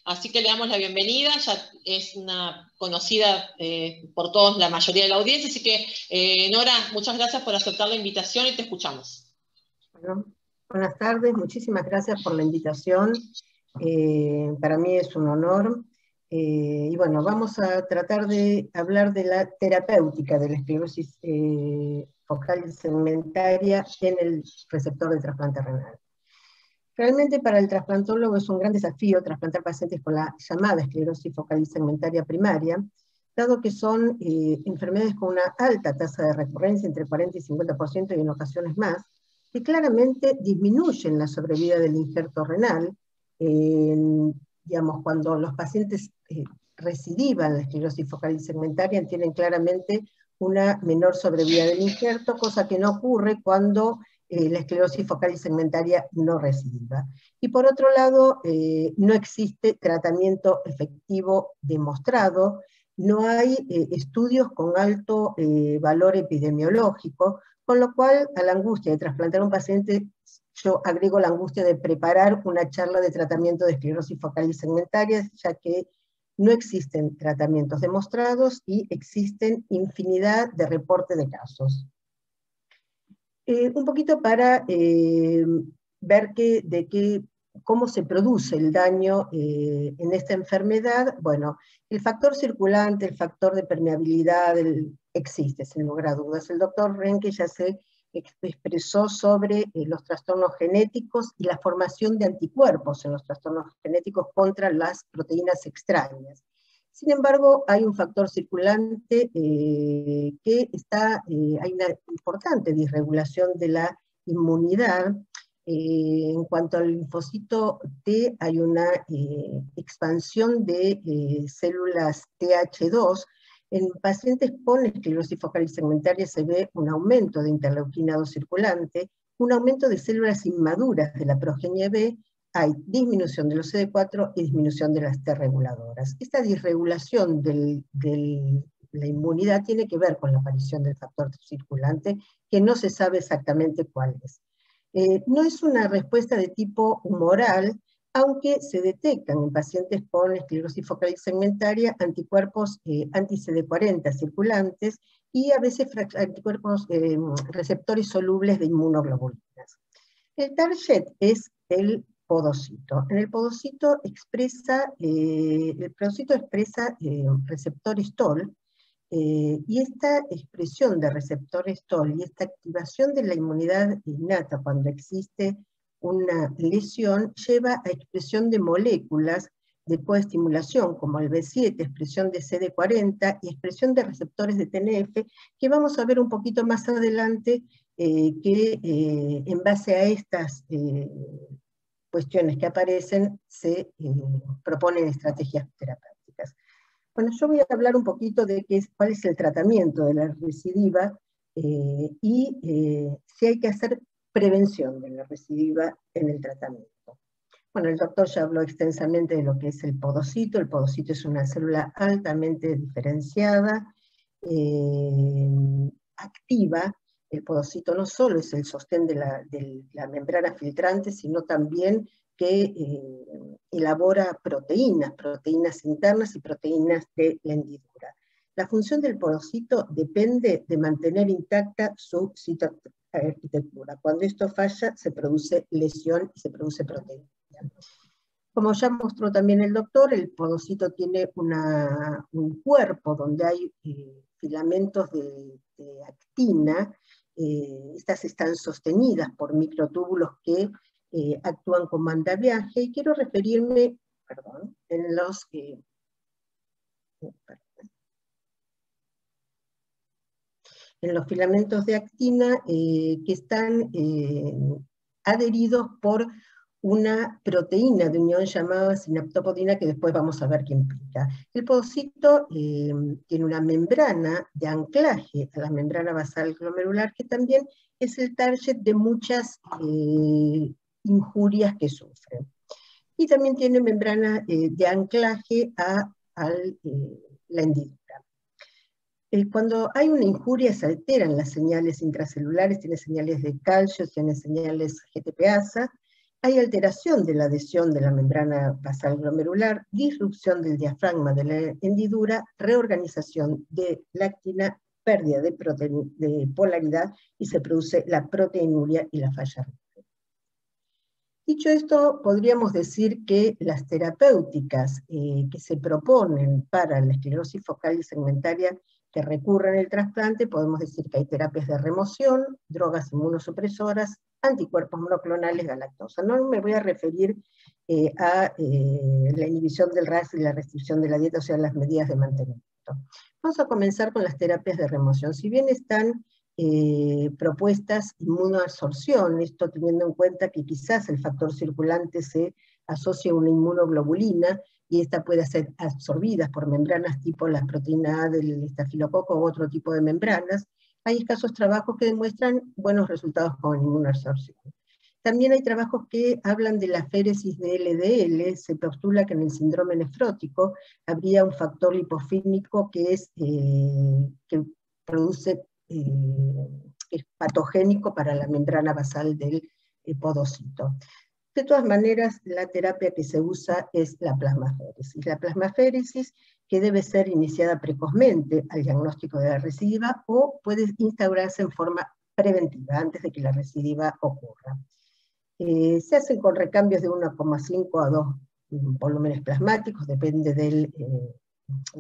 Así que le damos la bienvenida, ya es una conocida por todos, la mayoría de la audiencia, así que Nora, muchas gracias por aceptar la invitación y te escuchamos. Bueno, buenas tardes, muchísimas gracias por la invitación. Para mí es un honor. Y bueno, vamos a tratar de hablar de la terapéutica de la esclerosis focal segmentaria en el receptor de trasplante renal. Realmente para el trasplantólogo es un gran desafío trasplantar pacientes con la llamada esclerosis focal segmentaria primaria, dado que son enfermedades con una alta tasa de recurrencia, entre 40 y 50% y en ocasiones más, que claramente disminuyen la sobrevida del injerto renal. Digamos, cuando los pacientes recidivan la esclerosis focal segmentaria tienen claramente una menor sobrevida del injerto, cosa que no ocurre cuando la esclerosis focal segmentaria no recidiva. Y por otro lado, no existe tratamiento efectivo demostrado, no hay estudios con alto valor epidemiológico, con lo cual a la angustia de trasplantar a un paciente, yo agrego la angustia de preparar una charla de tratamiento de esclerosis focal segmentaria, ya que no existen tratamientos demostrados y existen infinidad de reportes de casos. Un poquito para ver cómo se produce el daño en esta enfermedad. Bueno, el factor circulante, el factor de permeabilidad existe, sin lugar a dudas. El doctor Renke ya se expresó sobre los trastornos genéticos y la formación de anticuerpos en los trastornos genéticos contra las proteínas extrañas. Sin embargo, hay un factor circulante hay una importante disregulación de la inmunidad. En cuanto al linfocito T, hay una expansión de células TH2. En pacientes con esclerosis focal segmentaria se ve un aumento de interleuquina 2 circulante, un aumento de células inmaduras de la progenie B, hay disminución de los CD4 y disminución de las T reguladoras. Esta disregulación de la inmunidad tiene que ver con la aparición del factor circulante, que no se sabe exactamente cuál es. No es una respuesta de tipo humoral, aunque se detectan en pacientes con esclerosis focal segmentaria anticuerpos anti-CD40 circulantes y a veces anticuerpos receptores solubles de inmunoglobulinas. El target es el podocito. En el podocito el podocito expresa receptores TOL, y esta expresión de receptores TOL y esta activación de la inmunidad innata cuando existe una lesión lleva a expresión de moléculas de coestimulación como el B7, expresión de CD40 y expresión de receptores de TNF, que vamos a ver un poquito más adelante en base a estas cuestiones que aparecen se proponen estrategias terapéuticas. Bueno, yo voy a hablar un poquito de cuál es el tratamiento de la recidiva y si hay que hacer prevención de la recidiva en el tratamiento. Bueno, el doctor ya habló extensamente de lo que es el podocito. El podocito es una célula altamente diferenciada, activa. El podocito no solo es el sostén de la membrana filtrante, sino también que elabora proteínas internas y proteínas de la hendidura. La función del podocito depende de mantener intacta su citoarquitectura. Cuando esto falla, se produce lesión y se produce proteína. Como ya mostró también el doctor, el podocito tiene un cuerpo donde hay filamentos de actina. Estas están sostenidas por microtúbulos que actúan con mandaviaje, y quiero referirme, en los filamentos de actina que están adheridos por una proteína de unión llamada sinaptopodina, que después vamos a ver qué implica. El podocito tiene una membrana de anclaje a la membrana basal glomerular, que también es el target de muchas injurias que sufren. y también tiene membrana de anclaje a la hendidura. Cuando hay una injuria se alteran las señales intracelulares, tiene señales de calcio, tiene señales GTPasa, hay alteración de la adhesión de la membrana basal glomerular, disrupción del diafragma de la hendidura, reorganización de la actina, pérdida de polaridad, y se produce la proteinuria y la falla renal. Dicho esto, podríamos decir que las terapéuticas que se proponen para la esclerosis focal y segmentaria que recurren al trasplante, podemos decir que hay terapias de remoción, drogas inmunosupresoras, anticuerpos monoclonales, galactosa. No me voy a referir a la inhibición del RAS y la restricción de la dieta, o sea, las medidas de mantenimiento. Vamos a comenzar con las terapias de remoción. Si bien están propuestas inmunoabsorción, esto teniendo en cuenta que quizás el factor circulante se asocia a una inmunoglobulina, y esta puede ser absorbida por membranas tipo la proteína A del estafilococo u otro tipo de membranas. Hay escasos trabajos que demuestran buenos resultados con inmunoabsorción. También hay trabajos que hablan de la féresis de LDL, se postula que en el síndrome nefrótico habría un factor lipofílico que produce es patogénico para la membrana basal del podocito. De todas maneras, la terapia que se usa es la plasmaféresis. La plasmaféresis, que debe ser iniciada precozmente al diagnóstico de la recidiva, o puede instaurarse en forma preventiva, antes de que la recidiva ocurra. Se hacen con recambios de 1,5 a 2 volúmenes plasmáticos, depende de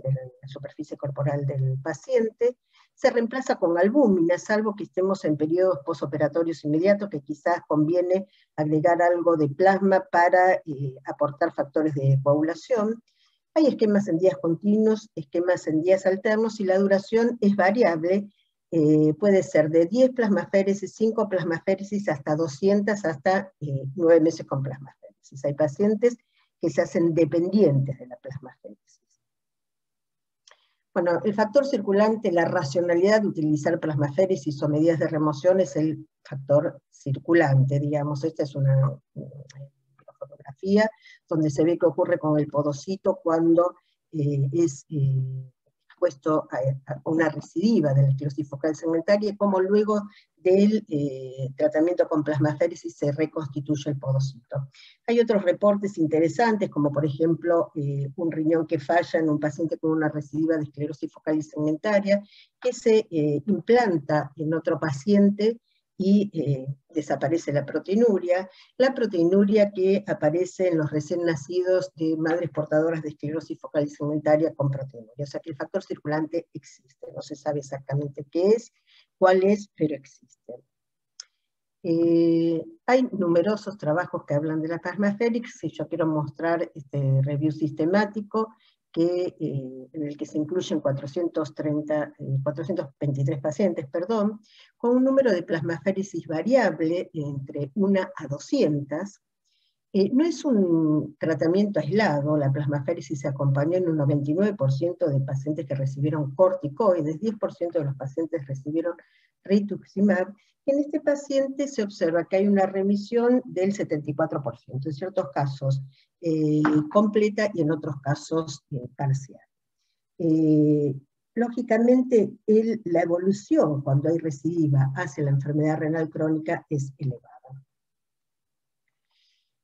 la superficie corporal del paciente. Se reemplaza con albúmina, salvo que estemos en periodos posoperatorios inmediatos, que quizás conviene agregar algo de plasma para aportar factores de coagulación. Hay esquemas en días continuos, esquemas en días alternos, y la duración es variable. Puede ser de 10 plasmaféresis, 5 plasmaféresis, hasta 200, hasta 9 meses con plasmaféresis. Hay pacientes que se hacen dependientes de la plasmaféresis. Bueno, el factor circulante, la racionalidad de utilizar plasmaféresis o medidas de remoción es el factor circulante, digamos. Esta es una fotografía donde se ve que ocurre con el podocito cuando es expuesto a una recidiva de la esclerosis focal segmentaria, y como luego del tratamiento con plasmaféresis se reconstituye el podocito. Hay otros reportes interesantes, como por ejemplo un riñón que falla en un paciente con una recidiva de esclerosis focal y segmentaria, que se implanta en otro paciente y desaparece la proteinuria que aparece en los recién nacidos de madres portadoras de esclerosis focal y segmentaria con proteinuria. O sea que el factor circulante existe, no se sabe exactamente qué es, cuál es, pero existe. Hay numerosos trabajos que hablan de la plasmaféresis, y yo quiero mostrar este review sistemático en el que se incluyen 423 pacientes, con un número de plasmaféresis variable entre 1 a 200. No es un tratamiento aislado, la plasmaféresis se acompañó en un 99% de pacientes que recibieron corticoides, 10% de los pacientes recibieron rituximab, y en este paciente se observa que hay una remisión del 74%, en ciertos casos completa y en otros casos parcial. Lógicamente, la evolución cuando hay recidiva hacia la enfermedad renal crónica es elevada.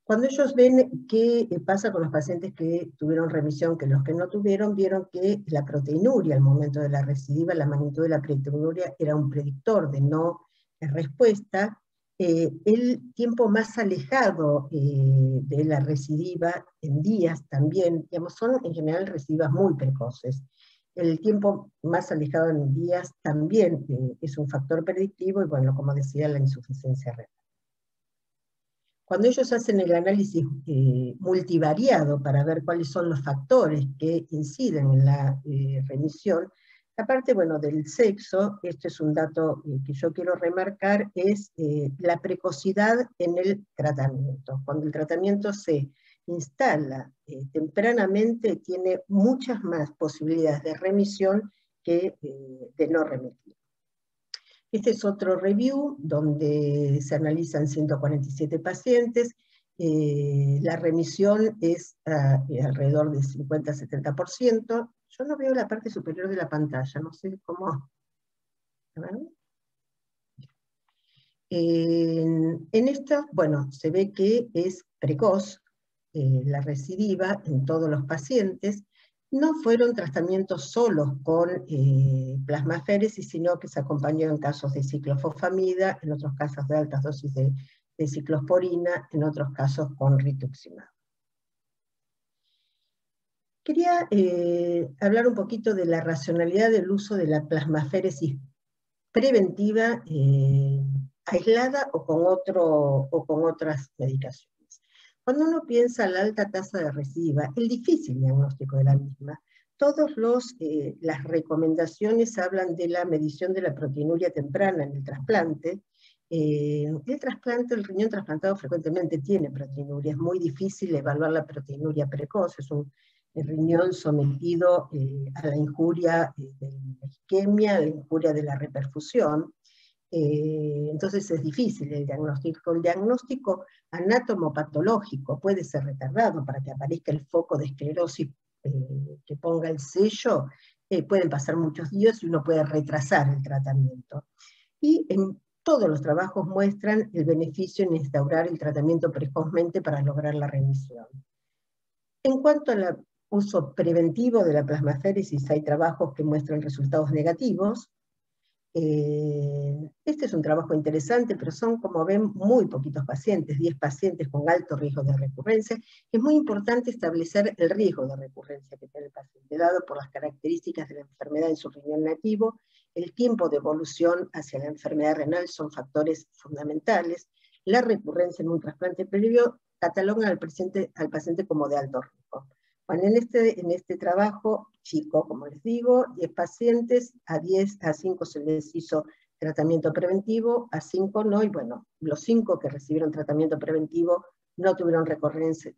Cuando ellos ven qué pasa con los pacientes que tuvieron remisión, que los que no tuvieron, vieron que la proteinuria al momento de la recidiva, la magnitud de la proteinuria era un predictor de no respuesta. El tiempo más alejado de la recidiva en días también, digamos, son en general recidivas muy precoces. El tiempo más alejado en días también es un factor predictivo, y bueno, como decía, la insuficiencia renal. Cuando ellos hacen el análisis multivariado para ver cuáles son los factores que inciden en la remisión, aparte, bueno, del sexo, este es un dato que yo quiero remarcar, es la precocidad en el tratamiento. Cuando el tratamiento se instala tempranamente, tiene muchas más posibilidades de remisión que de no remitir. Este es otro review donde se analizan 147 pacientes, La remisión es alrededor del 50-70%. Yo no veo la parte superior de la pantalla, no sé cómo. A ver. En esto, bueno, se ve que es precoz la recidiva en todos los pacientes. No fueron tratamientos solos con plasmaféresis, sino que se acompañó en casos de ciclofosfamida, en otros casos de altas dosis de ciclosporina, en otros casos con rituximab. Quería hablar un poquito de la racionalidad del uso de la plasmaféresis preventiva aislada o con otras medicaciones. Cuando uno piensa en la alta tasa de recidiva, el difícil diagnóstico de la misma, todas las recomendaciones hablan de la medición de la proteinuria temprana en el trasplante. El riñón trasplantado frecuentemente tiene proteinuria, es muy difícil evaluar la proteinuria precoz, es el riñón sometido a la injuria de la isquemia, a la injuria de la reperfusión. Entonces es difícil el diagnóstico. El diagnóstico anatomopatológico puede ser retardado para que aparezca el foco de esclerosis que ponga el sello. Pueden pasar muchos días y uno puede retrasar el tratamiento. Y en todos los trabajos muestran el beneficio en instaurar el tratamiento precozmente para lograr la remisión. En cuanto al uso preventivo de la plasmaféresis, hay trabajos que muestran resultados negativos. Este es un trabajo interesante, pero son, como ven, muy poquitos pacientes, 10 pacientes con alto riesgo de recurrencia. Es muy importante establecer el riesgo de recurrencia que tiene el paciente, dado por las características de la enfermedad en su riñón nativo. El tiempo de evolución hacia la enfermedad renal son factores fundamentales. La recurrencia en un trasplante previo cataloga al paciente como de alto riesgo. Bueno, en este trabajo chico, como les digo, 10 pacientes, a 5 se les hizo tratamiento preventivo, a 5 no, y bueno, los 5 que recibieron tratamiento preventivo no tuvieron recurrencia,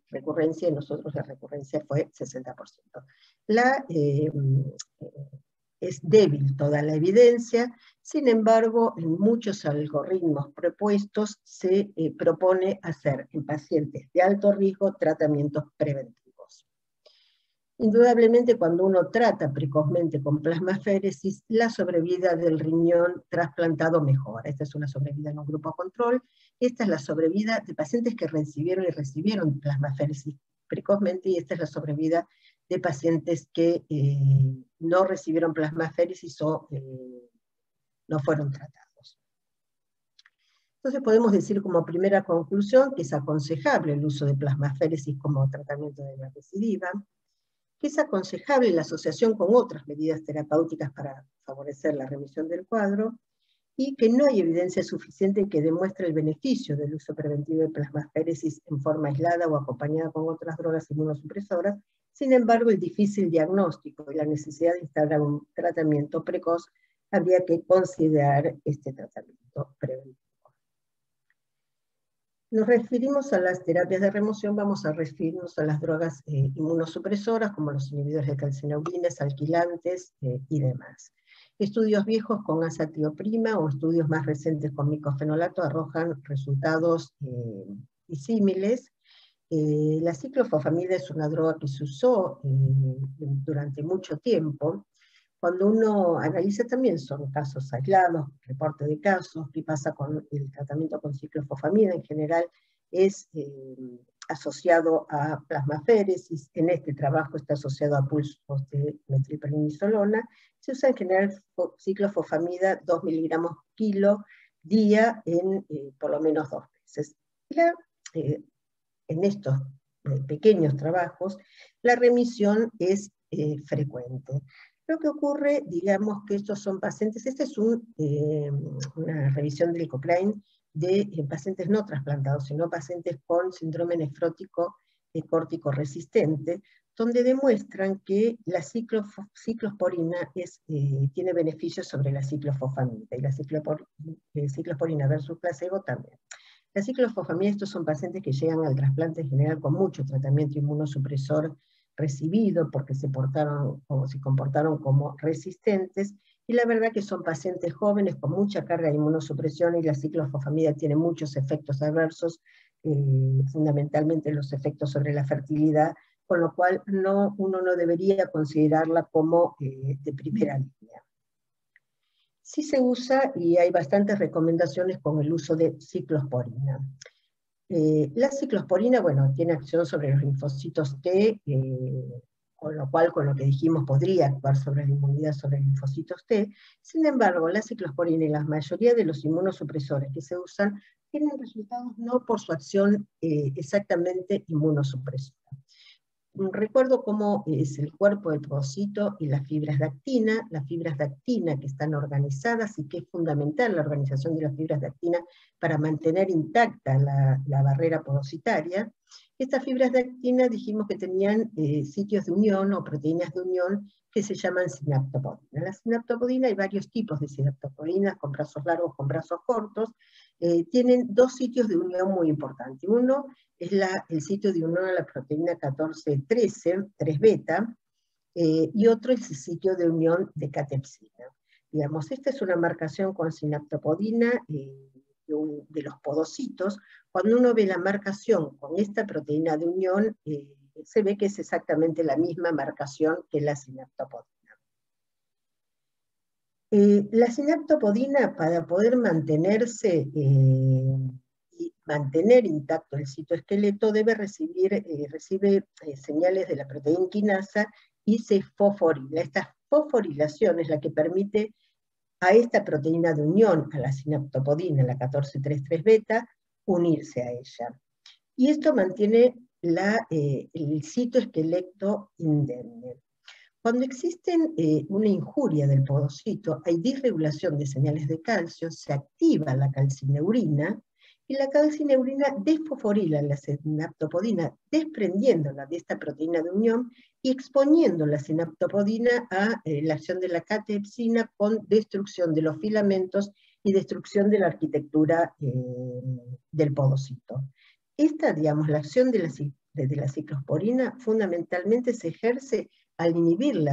y nosotros la recurrencia fue 60%. Es débil toda la evidencia, sin embargo, en muchos algoritmos propuestos se propone hacer en pacientes de alto riesgo tratamientos preventivos. Indudablemente, cuando uno trata precozmente con plasmaféresis, la sobrevida del riñón trasplantado mejora. Esta es una sobrevida en un grupo control. Esta es la sobrevida de pacientes que recibieron plasmaféresis precozmente, y esta es la sobrevida de pacientes que no recibieron plasmaféresis o no fueron tratados. Entonces podemos decir como primera conclusión que es aconsejable el uso de plasmaféresis como tratamiento de la recidiva, que es aconsejable la asociación con otras medidas terapéuticas para favorecer la remisión del cuadro, y que no hay evidencia suficiente que demuestre el beneficio del uso preventivo de plasmaféresis en forma aislada o acompañada con otras drogas inmunosupresoras. Sin embargo, el difícil diagnóstico y la necesidad de instaurar un tratamiento precoz, habría que considerar este tratamiento preventivo. Nos referimos a las terapias de remoción, vamos a referirnos a las drogas inmunosupresoras, como los inhibidores de calcineurinas, alquilantes y demás. Estudios viejos con azatioprima o estudios más recientes con micofenolato arrojan resultados disímiles. La ciclofosfamida es una droga que se usó durante mucho tiempo. Cuando uno analiza también son casos aislados, reporte de casos, qué pasa con el tratamiento con ciclofosfamida en general es asociado a plasmaféresis. En este trabajo está asociado a pulsos de metilprednisolona. Se usa en general ciclofosfamida 2 miligramos kilo día en por lo menos 2 meses. En estos pequeños trabajos la remisión es frecuente. Lo que ocurre, digamos que estos son pacientes, esta es una revisión del Cochrane de pacientes no trasplantados, sino pacientes con síndrome nefrótico córtico resistente, donde demuestran que la ciclosporina tiene beneficios sobre la ciclofosfamida, y la ciclosporina versus placebo también. La ciclofosfamida, estos son pacientes que llegan al trasplante en general con mucho tratamiento inmunosupresor recibido, porque se comportaron como resistentes, y la verdad que son pacientes jóvenes con mucha carga de inmunosupresión, y la ciclofosfamida tiene muchos efectos adversos fundamentalmente los efectos sobre la fertilidad, con lo cual uno no debería considerarla como de primera línea. Sí se usa, y hay bastantes recomendaciones con el uso de ciclosporina. La ciclosporina, bueno, tiene acción sobre los linfocitos T, con lo cual, con lo que dijimos, podría actuar sobre la inmunidad sobre linfocitos T. Sin embargo, la ciclosporina y la mayoría de los inmunosupresores que se usan tienen resultados no por su acción exactamente inmunosupresora. Recuerdo cómo es el cuerpo del podocito y las fibras de actina que están organizadas, y que es fundamental la organización de las fibras de actina para mantener intacta la barrera podocitaria. Estas fibras de actina dijimos que tenían sitios de unión o proteínas de unión que se llaman sinaptopodina. La sinaptopodina, hay varios tipos de sinaptopodinas, con brazos largos, con brazos cortos. Tienen dos sitios de unión muy importantes. Uno es el sitio de unión a la proteína 14-13, 3-beta, y otro es el sitio de unión de catepsina. Digamos, esta es una marcación con sinaptopodina de los podocitos. Cuando uno ve la marcación con esta proteína de unión, se ve que es exactamente la misma marcación que la sinaptopodina. La sinaptopodina, para poder mantenerse y mantener intacto el citoesqueleto, recibe señales de la proteína quinasa y se fosforila. Esta fosforilación es la que permite a esta proteína de unión, a la sinaptopodina, la 14-3-3-beta, unirse a ella. Y esto mantiene el citoesqueleto indemne. Cuando existe una injuria del podocito, hay disregulación de señales de calcio, se activa la calcineurina, y la calcineurina desfosforila la sinaptopodina, desprendiéndola de esta proteína de unión y exponiendo la sinaptopodina a la acción de la catepsina con destrucción de los filamentos y destrucción de la arquitectura del podocito. Esta, digamos, la acción de la ciclosporina fundamentalmente se ejerce al inhibir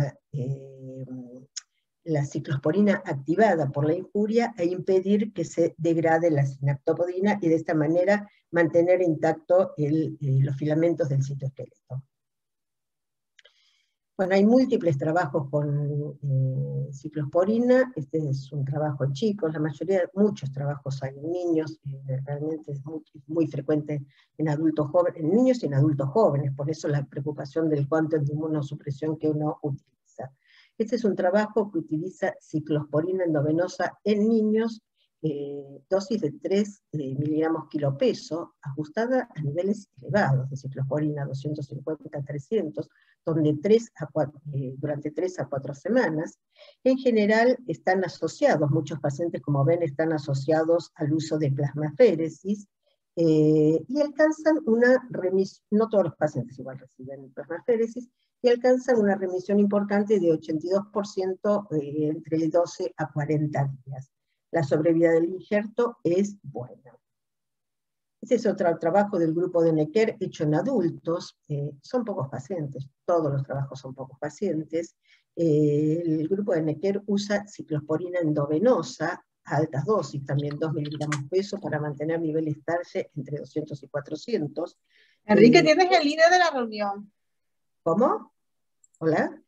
la ciclosporina activada por la injuria e impedir que se degrade la sinaptopodina, y de esta manera mantener intacto los filamentos del citoesqueleto. Bueno, hay múltiples trabajos con ciclosporina. Este es un trabajo en chicos, muchos trabajos hay en niños, realmente es muy frecuente en adultos jóvenes, en niños y en adultos jóvenes, por eso la preocupación del cuánto de inmunosupresión que uno utiliza. Este es un trabajo que utiliza ciclosporina endovenosa en niños, dosis de 3 miligramos kilopeso, ajustada a niveles elevados de ciclosporina, 250-300, donde durante 3 a 4 semanas. En general están asociados, muchos pacientes, como ven, están asociados al uso de plasmaféresis, y alcanzan una remisión, no todos los pacientes igual reciben plasmaféresis, y alcanzan una remisión importante de 82% entre 12 a 40 días. La sobrevida del injerto es buena. Este es otro trabajo del grupo de Necker hecho en adultos. Son pocos pacientes, todos los trabajos son pocos pacientes. El grupo de Necker usa ciclosporina endovenosa a altas dosis, también 2 miligramos peso, para mantener niveles TARGE entre 200 y 400. Enrique, tienes el líder de la reunión. ¿Cómo? ¿Hola?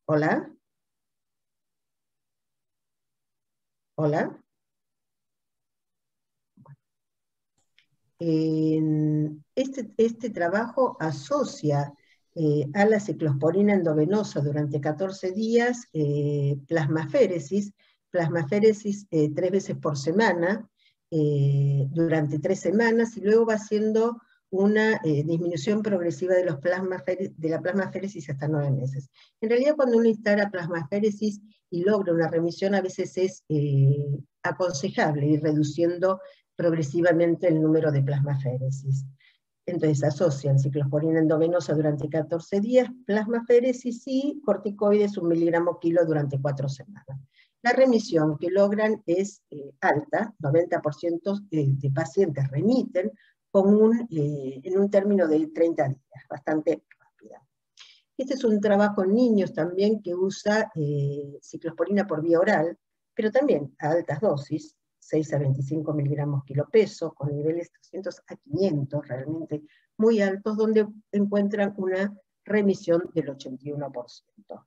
¿Hola? ¿Hola? Este trabajo asocia a la ciclosporina endovenosa durante 14 días plasmaféresis 3 veces por semana durante 3 semanas, y luego va haciendo una disminución progresiva de la plasmaféresis hasta 9 meses. En realidad, cuando uno instala plasmaféresis y logra una remisión, a veces es aconsejable ir reduciendo progresivamente el número de plasmaféresis. Entonces asocian ciclosporina endovenosa durante 14 días, plasmaféresis y corticoides 1 miligramo kilo durante 4 semanas. La remisión que logran es alta, 90% de pacientes remiten en un término de 30 días, bastante rápida. Este es un trabajo en niños también que usa ciclosporina por vía oral, pero también a altas dosis, 6 a 25 miligramos kilopeso, con niveles 300 a 500, realmente muy altos, donde encuentran una remisión del 81%.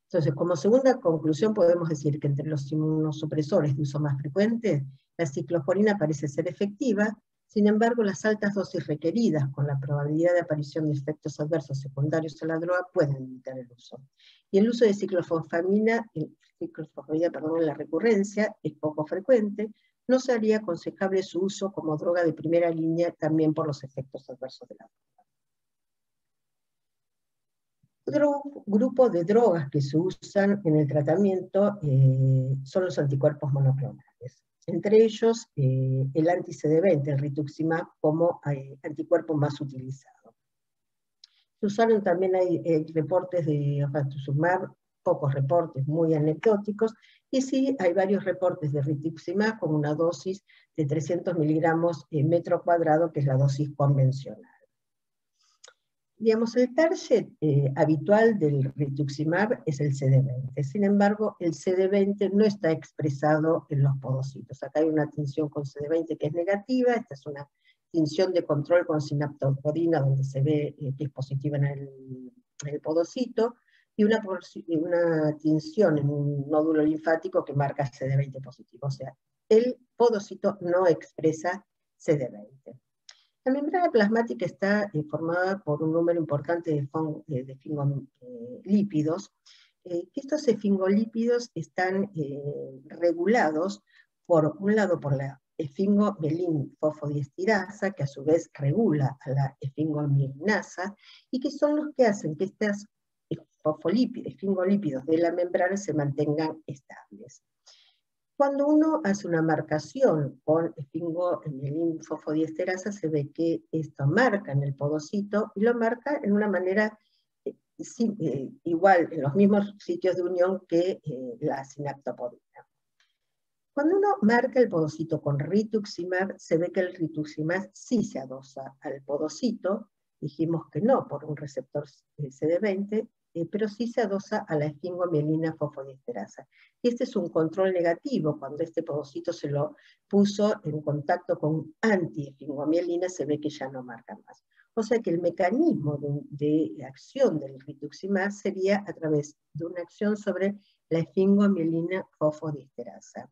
Entonces, como segunda conclusión podemos decir que entre los inmunosupresores de uso más frecuente, la ciclosporina parece ser efectiva. Sin embargo, las altas dosis requeridas con la probabilidad de aparición de efectos adversos secundarios a la droga pueden limitar el uso. Y el uso de ciclofosfamida en la recurrencia es poco frecuente. No sería aconsejable su uso como droga de primera línea también por los efectos adversos de la droga. Otro grupo de drogas que se usan en el tratamiento son los anticuerpos monoclonales. Entre ellos, el anti-CD20, el rituximab, como anticuerpo más utilizado. Se usaron también, hay reportes de rituximab, pocos reportes, muy anecdóticos, y sí hay varios reportes de rituximab con una dosis de 300 miligramos metro cuadrado, que es la dosis convencional. Digamos, el target habitual del rituximab es el CD20. Sin embargo, el CD20 no está expresado en los podocitos. Acá hay una tinción con CD20 que es negativa, esta es una tinción de control con sinaptopodina, donde se ve que es positiva en el podocito, y una tinción en un nódulo linfático que marca CD20 positivo. O sea, el podocito no expresa CD20. La membrana plasmática está formada por un número importante de esfingolípidos. Estos esfingolípidos están regulados, por un lado, por la esfingomelin fosfodiesterasa, que a su vez regula a la esfingomielinasa, y que son los que hacen que estos esfingolípidos de la membrana se mantengan estables. Cuando uno hace una marcación con esfingomelin fosfodiesterasa, se ve que esto marca en el podocito, y lo marca en una manera igual, en los mismos sitios de unión que la sinaptopodina. Cuando uno marca el podocito con rituximab, se ve que el rituximab sí se adosa al podocito, dijimos que no por un receptor CD20, pero sí se adosa a la esfingomielina fosfodiesterasa. Y este es un control negativo. Cuando este podocito se lo puso en contacto con anti-esfingomielina, se ve que ya no marca más. O sea que el mecanismo de acción del rituximab sería a través de una acción sobre la esfingomielina fosfodiesterasa.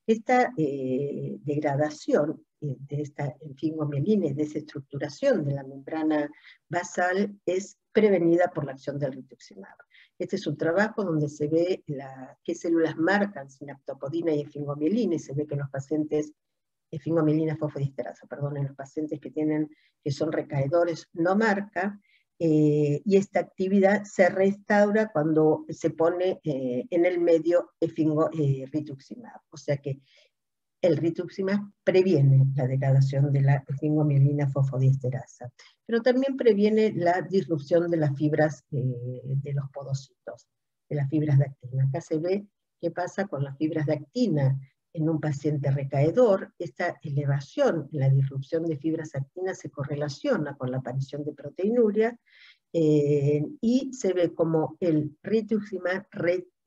Esta degradación de esta esfingomielina y desestructuración de la membrana basal es prevenida por la acción del rituximab. Este es un trabajo donde se ve qué células marcan sinaptopodina y esfingomielina, y se ve que en los pacientes, esfingomielina fosfodiesterasa, perdón, en los pacientes que son recaedores no marca, y esta actividad se restaura cuando se pone en el medio rituximab. O sea que el rituximab previene la degradación de la esfingomielina fosfodiesterasa, pero también previene la disrupción de las fibras de los podocitos, de las fibras de actina. Acá se ve qué pasa con las fibras de actina en un paciente recaedor. Esta elevación en la disrupción de fibras de actina se correlaciona con la aparición de proteinuria, y se ve como el rituximab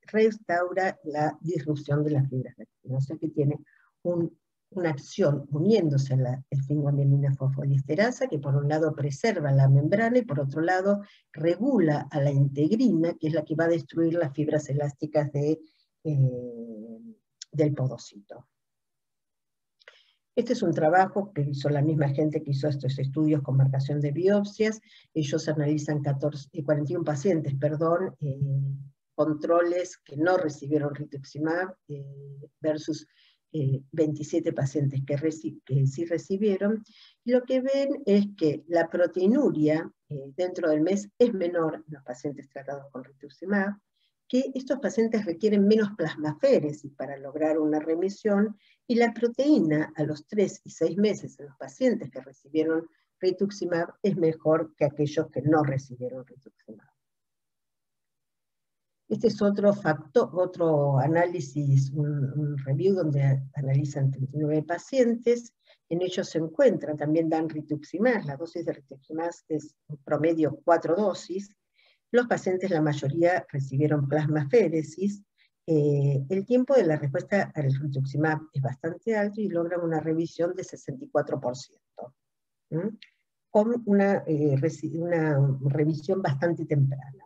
restaura la disrupción de las fibras de actina. O sea que tiene una acción uniéndose a la esfingomielina fosfodiesterasa, que por un lado preserva la membrana y por otro lado regula a la integrina, que es la que va a destruir las fibras elásticas del podocito. Este es un trabajo que hizo la misma gente que hizo estos estudios con marcación de biopsias. Ellos analizan 41 pacientes, controles que no recibieron rituximab versus 27 pacientes que sí recibieron, y lo que ven es que la proteinuria dentro del mes es menor en los pacientes tratados con rituximab, que estos pacientes requieren menos plasmaféresis para lograr una remisión, y la proteína a los 3 y 6 meses en los pacientes que recibieron rituximab es mejor que aquellos que no recibieron rituximab. Este es otro análisis, un review donde analizan 39 pacientes. En ellos se encuentran, también dan rituximab, la dosis de rituximab es en promedio 4 dosis. Los pacientes, la mayoría, recibieron plasmaféresis, El tiempo de la respuesta al rituximab es bastante alto y logran una revisión de 64%, con una revisión bastante temprana.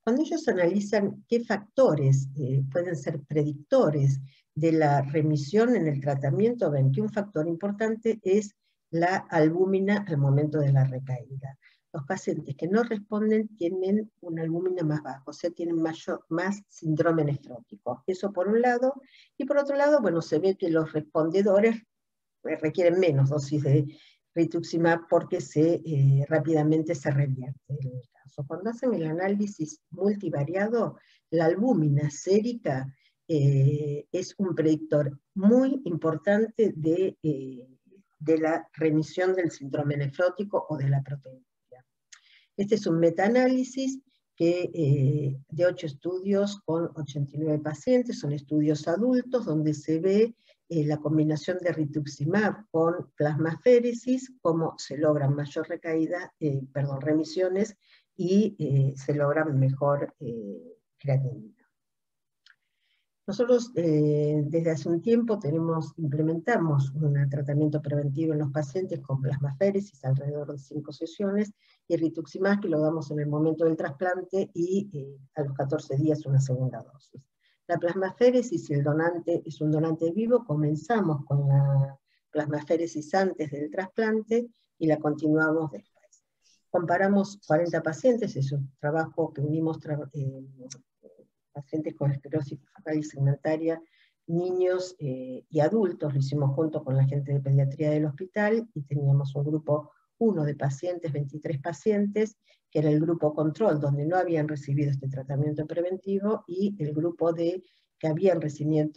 Cuando ellos analizan qué factores pueden ser predictores de la remisión en el tratamiento, ven que un factor importante es la albúmina al momento de la recaída. Los pacientes que no responden tienen una albúmina más baja, o sea, tienen más síndrome nefrótico. Eso por un lado, y por otro lado, bueno, se ve que los respondedores requieren menos dosis de rituximab porque rápidamente se revierte el caso. Cuando hacen el análisis multivariado, la albúmina sérica es un predictor muy importante de la remisión del síndrome nefrótico o de la proteinuria. Este es un metaanálisis de 8 estudios con 89 pacientes, son estudios adultos donde se ve la combinación de rituximab con plasmaféresis, cómo se logran mayor remisiones y se logran mejor creatinina. Nosotros desde hace un tiempo implementamos un tratamiento preventivo en los pacientes con plasmaféresis, alrededor de 5 sesiones, y rituximab que lo damos en el momento del trasplante y a los 14 días una segunda dosis. La plasmaféresis, si el donante es un donante vivo, comenzamos con la plasmaféresis antes del trasplante y la continuamos después. Comparamos 40 pacientes, es un trabajo que unimos pacientes con esclerosis focal y segmentaria, niños y adultos, lo hicimos junto con la gente de pediatría del hospital, y teníamos un grupo 1 de pacientes, 23 pacientes, que era el grupo control, donde no habían recibido este tratamiento preventivo, y el grupo que habían recibido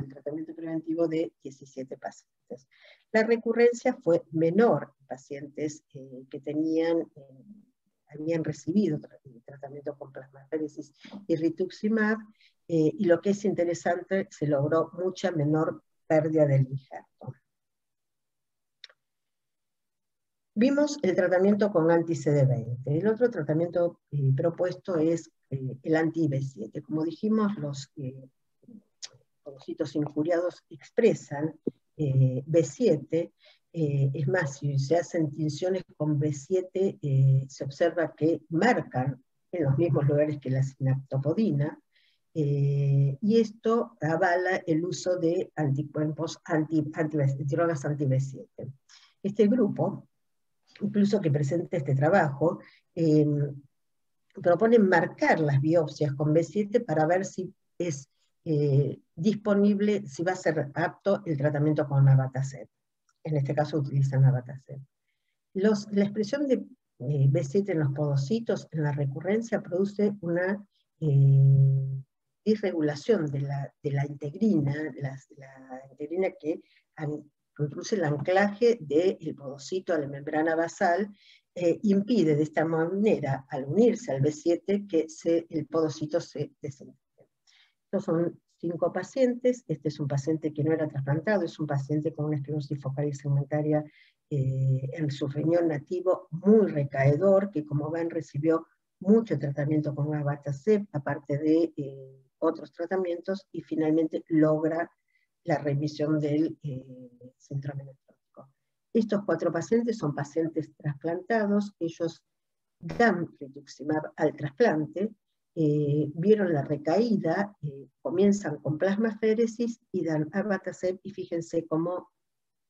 el tratamiento preventivo de 17 pacientes. La recurrencia fue menor en pacientes que habían recibido tratamiento con plasmaféresis y rituximab, y lo que es interesante, se logró mucha menor pérdida del injerto. Vimos el tratamiento con anti-CD20. El otro tratamiento propuesto es el anti-B7. Como dijimos, los podocitos injuriados expresan B7, es más, si se hacen tinciones con B7, se observa que marcan en los mismos lugares que la sinaptopodina, y esto avala el uso de anticuerpos drogas anti-B7. Este grupo, incluso que presenta este trabajo, propone marcar las biopsias con B7 para ver si es disponible, si va a ser apto el tratamiento con abatacept. En este caso utilizan abatacept. La expresión de B7 en los podocitos en la recurrencia produce una disregulación de la integrina, la integrina que produce el anclaje del podocito a la membrana basal, impide de esta manera, al unirse al B7, que el podocito se desintegre. Estos son 5 pacientes. Este es un paciente que no era trasplantado, es un paciente con una esclerosis focal y segmentaria en su riñón nativo, muy recaedor, que como ven recibió mucho tratamiento con abatacept, aparte de otros tratamientos, y finalmente logra la remisión del síndrome nefrótico. Estos 4 pacientes son pacientes trasplantados, ellos dan rituximab al trasplante, vieron la recaída, comienzan con plasmaféresis y dan abatacept, y fíjense cómo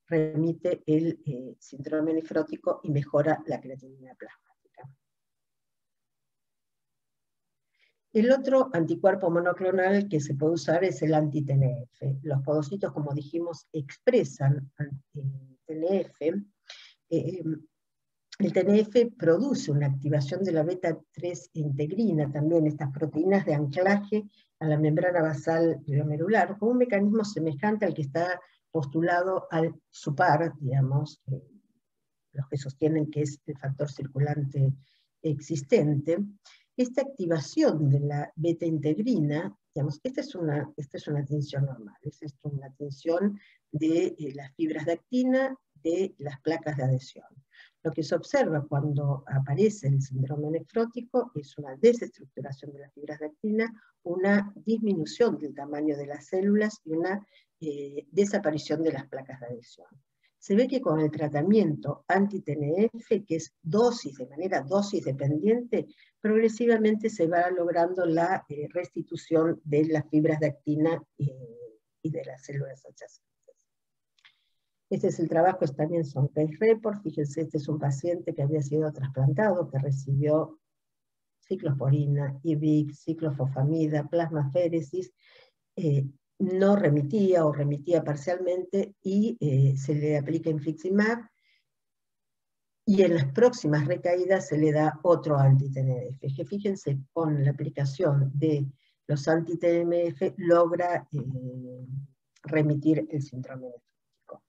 remite el síndrome nefrótico y mejora la creatinina plasmática. El otro anticuerpo monoclonal que se puede usar es el anti-TNF. Los podocitos, como dijimos, expresan TNF. El TNF produce una activación de la beta-3 integrina, también estas proteínas de anclaje a la membrana basal glomerular, con un mecanismo semejante al que está postulado al SUPAR, digamos, los que sostienen que es el factor circulante existente. Esta activación de la beta-integrina, digamos, esta es una tinción normal, es una tinción de las fibras de actina, de las placas de adhesión. Lo que se observa cuando aparece el síndrome nefrótico es una desestructuración de las fibras de actina, una disminución del tamaño de las células y una desaparición de las placas de adhesión. Se ve que con el tratamiento anti-TNF, que es de manera dosis dependiente, progresivamente se va logrando la restitución de las fibras de actina y de las células adyacentes. Este es el trabajo, también son case report. Fíjense, este es un paciente que había sido trasplantado, que recibió ciclosporina, IVIC, ciclofosfamida, plasmaféresis, no remitía o remitía parcialmente y se le aplica infliximab, y en las próximas recaídas se le da otro anti-TNF, que fíjense, con la aplicación de los anti-TNF logra remitir el síndrome nefrótico.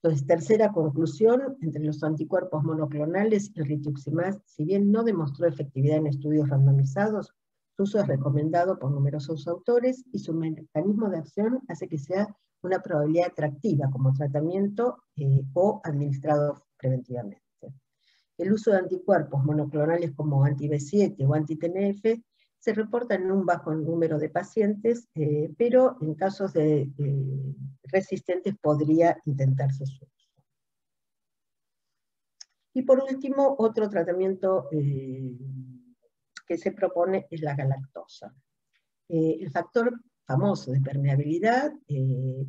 Entonces, tercera conclusión, entre los anticuerpos monoclonales, el rituximab, si bien no demostró efectividad en estudios randomizados, su uso es recomendado por numerosos autores y su mecanismo de acción hace que sea una probabilidad atractiva como tratamiento o administrado preventivamente. El uso de anticuerpos monoclonales como anti-B7 o anti-TNF se reporta en un bajo número de pacientes, pero en casos de resistentes podría intentarse su uso. Y por último, otro tratamiento que se propone es la galactosa. El factor famoso de permeabilidad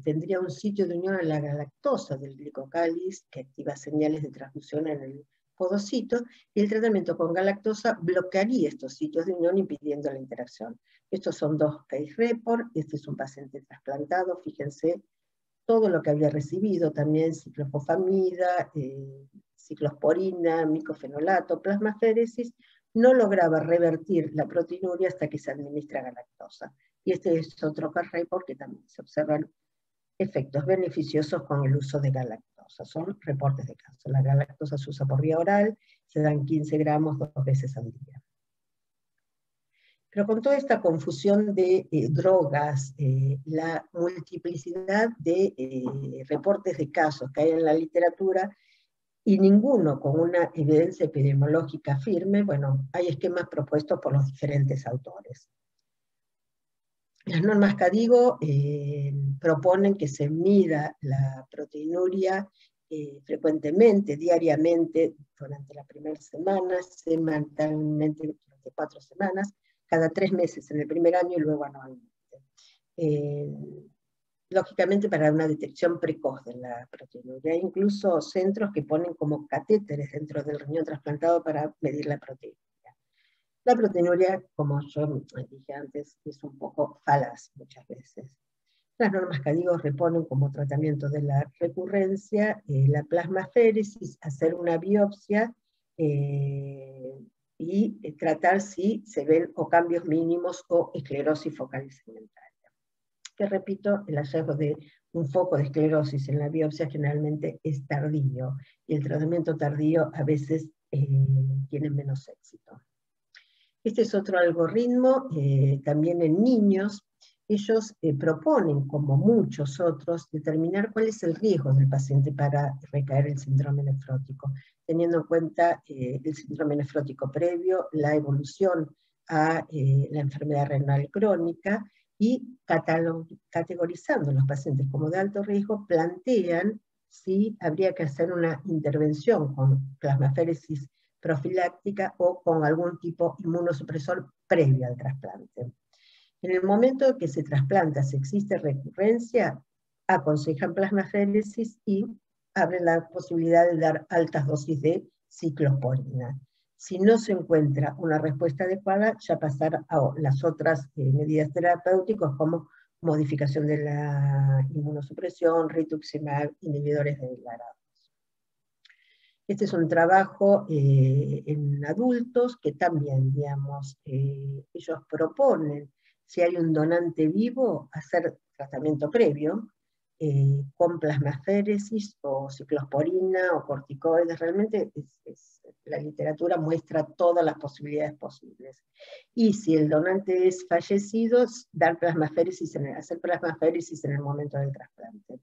tendría un sitio de unión a la galactosa del glicocáliz que activa señales de transducción en el podocito, y el tratamiento con galactosa bloquearía estos sitios de unión impidiendo la interacción. Estos son dos case report. Este es un paciente trasplantado, fíjense todo lo que había recibido, también ciclofosfamida, ciclosporina, micofenolato, plasmaféresis, no lograba revertir la proteinuria hasta que se administra galactosa. Y este es otro case report que también se observan efectos beneficiosos con el uso de galactosa. Son reportes de caso. La galactosa se usa por vía oral, se dan 15 gramos 2 veces al día. Pero con toda esta confusión de drogas, la multiplicidad de reportes de casos que hay en la literatura, y ninguno con una evidencia epidemiológica firme, bueno, hay esquemas propuestos por los diferentes autores. Las normas KDIGO proponen que se mida la proteinuria frecuentemente, diariamente, durante la primera semana, semanalmente durante 4 semanas, cada 3 meses en el primer año y luego anualmente. Lógicamente para una detección precoz de la proteinuria. Hay incluso centros que ponen como catéteres dentro del riñón trasplantado para medir la proteinuria. La proteinuria, como yo dije antes, es un poco falaz muchas veces. Las normas KDIGO reponen como tratamiento de la recurrencia la plasmaféresis, hacer una biopsia y tratar si se ven o cambios mínimos o esclerosis focal segmentaria. Que repito, el hallazgo de un foco de esclerosis en la biopsia generalmente es tardío, y el tratamiento tardío a veces tiene menos éxito. Este es otro algoritmo, también en niños. Ellos proponen, como muchos otros, determinar cuál es el riesgo del paciente para recaer en el síndrome nefrótico, teniendo en cuenta el síndrome nefrótico previo, la evolución a la enfermedad renal crónica, y categorizando a los pacientes como de alto riesgo, plantean si habría que hacer una intervención con plasmaféresis profiláctica o con algún tipo inmunosupresor previo al trasplante. En el momento que se trasplanta, si existe recurrencia, aconsejan plasmaféresis y abren la posibilidad de dar altas dosis de ciclosporina. Si no se encuentra una respuesta adecuada, ya pasar a las otras medidas terapéuticas como modificación de la inmunosupresión, rituximab, inhibidores de declarados. Este es un trabajo en adultos que también, digamos, ellos proponen, si hay un donante vivo, hacer tratamiento previo, con plasmaféresis o ciclosporina o corticoides. Realmente la literatura muestra todas las posibilidades posibles. Y si el donante es fallecido, hacer plasmaféresis en el momento del trasplante.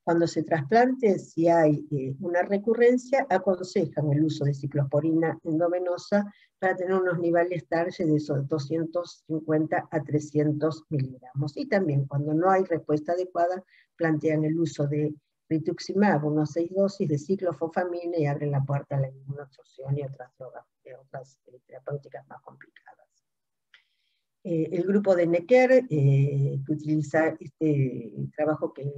Cuando se trasplante, si hay una recurrencia, aconsejan el uso de ciclosporina endovenosa para tener unos niveles TARGE de esos 250 a 300 miligramos. Y también cuando no hay respuesta adecuada, plantean el uso de rituximab, unos 6 dosis de ciclofosfamina y abren la puerta a la inmunoabsorción y otras drogas, otras terapéuticas más complicadas. El grupo de Necker, que utiliza este trabajo que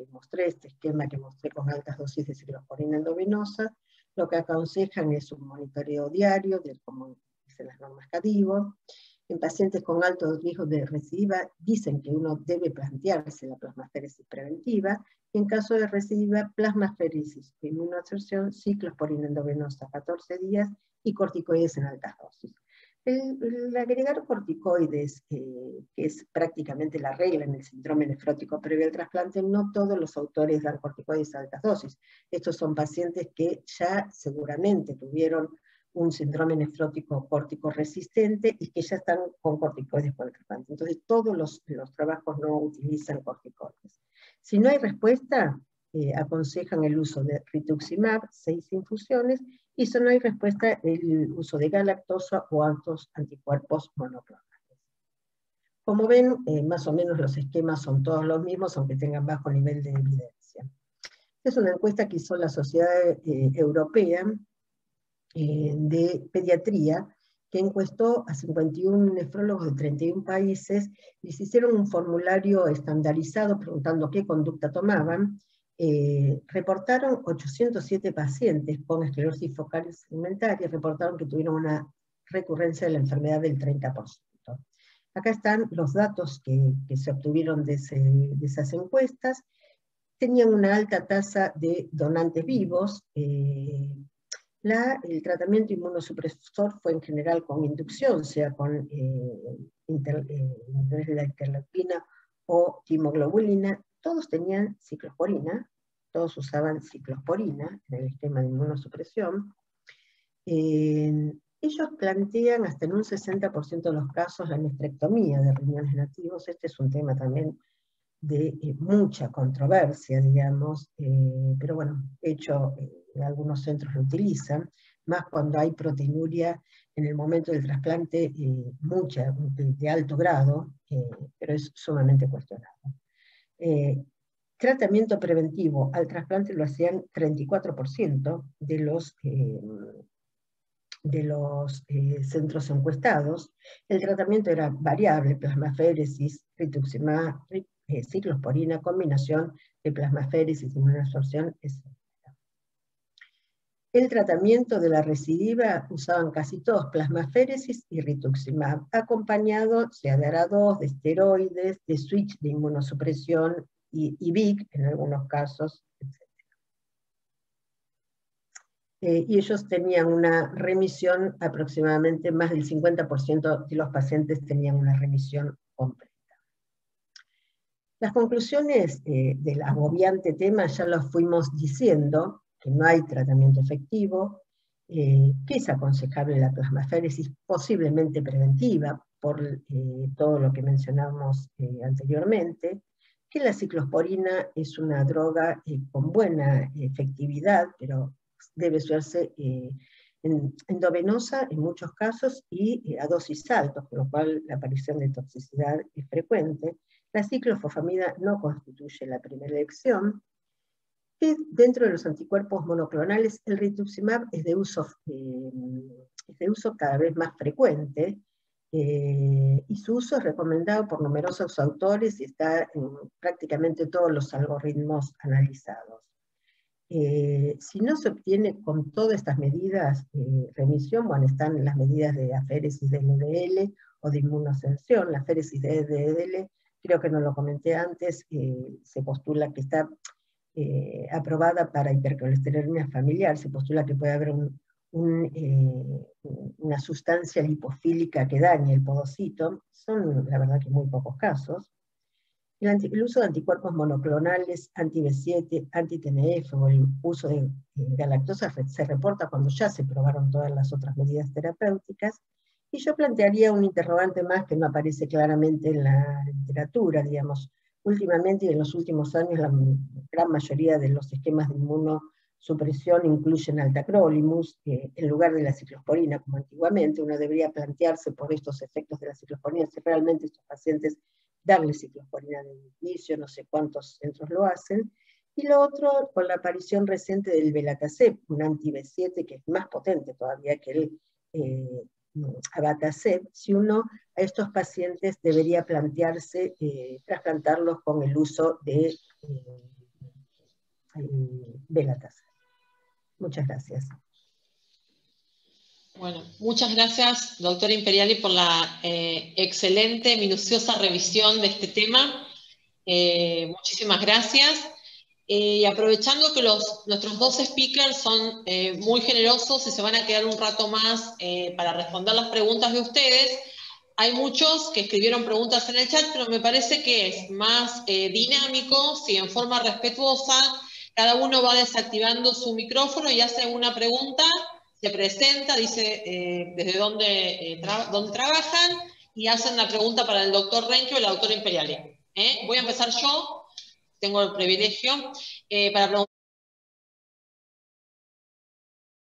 mostré, este esquema que mostré con altas dosis de ciclosporina endovenosa, lo que aconsejan es un monitoreo diario, como dicen las normas CADIVO. En pacientes con alto riesgo de recidiva, dicen que uno debe plantearse la plasmaféresis preventiva, y en caso de recidiva, plasmaféresis de inmunoabsorción, ciclosporina endovenosa 14 días y corticoides en altas dosis. El agregar corticoides, que es prácticamente la regla en el síndrome nefrótico previo al trasplante, no todos los autores dan corticoides a altas dosis. Estos son pacientes que ya seguramente tuvieron un síndrome nefrótico córtico resistente y que ya están con corticoides por el trasplante. Entonces todos los trabajos no utilizan corticoides. Si no hay respuesta, aconsejan el uso de rituximab, 6 infusiones, y si no hay respuesta, el uso de galactosa o altos anticuerpos monoclonales. Como ven, más o menos los esquemas son todos los mismos, aunque tengan bajo nivel de evidencia. Es una encuesta que hizo la Sociedad Europea de Pediatría, que encuestó a 51 nefrólogos de 31 países, les hicieron un formulario estandarizado preguntando qué conducta tomaban. Reportaron 807 pacientes con esclerosis focal segmentaria, reportaron que tuvieron una recurrencia de la enfermedad del 30%. Acá están los datos que se obtuvieron de esas encuestas. Tenían una alta tasa de donantes vivos. El tratamiento inmunosupresor fue en general con inducción, sea con inhibidores de la interleuquina o timoglobulina. Todos tenían ciclosporina, todos usaban ciclosporina en el esquema de inmunosupresión. Ellos plantean hasta en un 60% de los casos la nefrectomía de riñones nativos. Este es un tema también de mucha controversia, digamos, pero bueno, de hecho algunos centros lo utilizan, más cuando hay proteinuria en el momento del trasplante, mucha, de alto grado, pero es sumamente cuestionado. Tratamiento preventivo al trasplante lo hacían 34% de los centros encuestados. El tratamiento era variable, plasmaféresis, rituximab, ciclosporina, combinación de plasmaféresis y inmunoabsorción, etc. El tratamiento de la recidiva usaban casi todos plasmaféresis y rituximab, acompañado sea de ARA2, de esteroides, de switch de inmunosupresión y VIC en algunos casos, etc. Y ellos tenían una remisión, aproximadamente más del 50% de los pacientes tenían una remisión completa. Las conclusiones del agobiante tema ya los fuimos diciendo, que no hay tratamiento efectivo, que es aconsejable la plasmaféresis posiblemente preventiva, por todo lo que mencionamos anteriormente, que la ciclosporina es una droga con buena efectividad, pero debe usarse endovenosa en muchos casos y a dosis altas, con lo cual la aparición de toxicidad es frecuente. La ciclofosfamida no constituye la primera elección. Y dentro de los anticuerpos monoclonales, el rituximab es de uso cada vez más frecuente, y su uso es recomendado por numerosos autores y está en prácticamente todos los algoritmos analizados. Si no se obtiene con todas estas medidas remisión, bueno, están las medidas de aféresis de LDL o de inmunosensión. La aféresis de LDL, creo que no lo comenté antes, se postula que está aprobada para hipercolesterolemia familiar, se postula que puede haber una sustancia lipofílica que dañe el podocito. Son la verdad que muy pocos casos. El uso de anticuerpos monoclonales, anti-B7, anti-TNF o el uso de galactosa se reporta cuando ya se probaron todas las otras medidas terapéuticas. Y yo plantearía un interrogante más que no aparece claramente en la literatura, digamos, últimamente y en los últimos años la gran mayoría de los esquemas de inmunosupresión incluyen altacrolimus en lugar de la ciclosporina, como antiguamente. Uno debería plantearse por estos efectos de la ciclosporina si realmente estos pacientes darle ciclosporina de inicio, no sé cuántos centros lo hacen. Y lo otro, con la aparición reciente del Belatacept, un anti-B7 que es más potente todavía que el Abatacept, si uno a estos pacientes debería plantearse trasplantarlos con el uso de Belatacept. Muchas gracias. Bueno, muchas gracias, doctora Imperiali, por la excelente, minuciosa revisión de este tema. Muchísimas gracias. Y aprovechando que nuestros dos speakers son muy generosos y se van a quedar un rato más para responder las preguntas de ustedes, hay muchos que escribieron preguntas en el chat, pero me parece que es más dinámico si en forma respetuosa cada uno va desactivando su micrófono y hace una pregunta, se presenta, dice desde dónde trabajan y hacen una pregunta para el doctor Renke o la doctora Imperiali. Voy a empezar yo. Tengo el privilegio para preguntar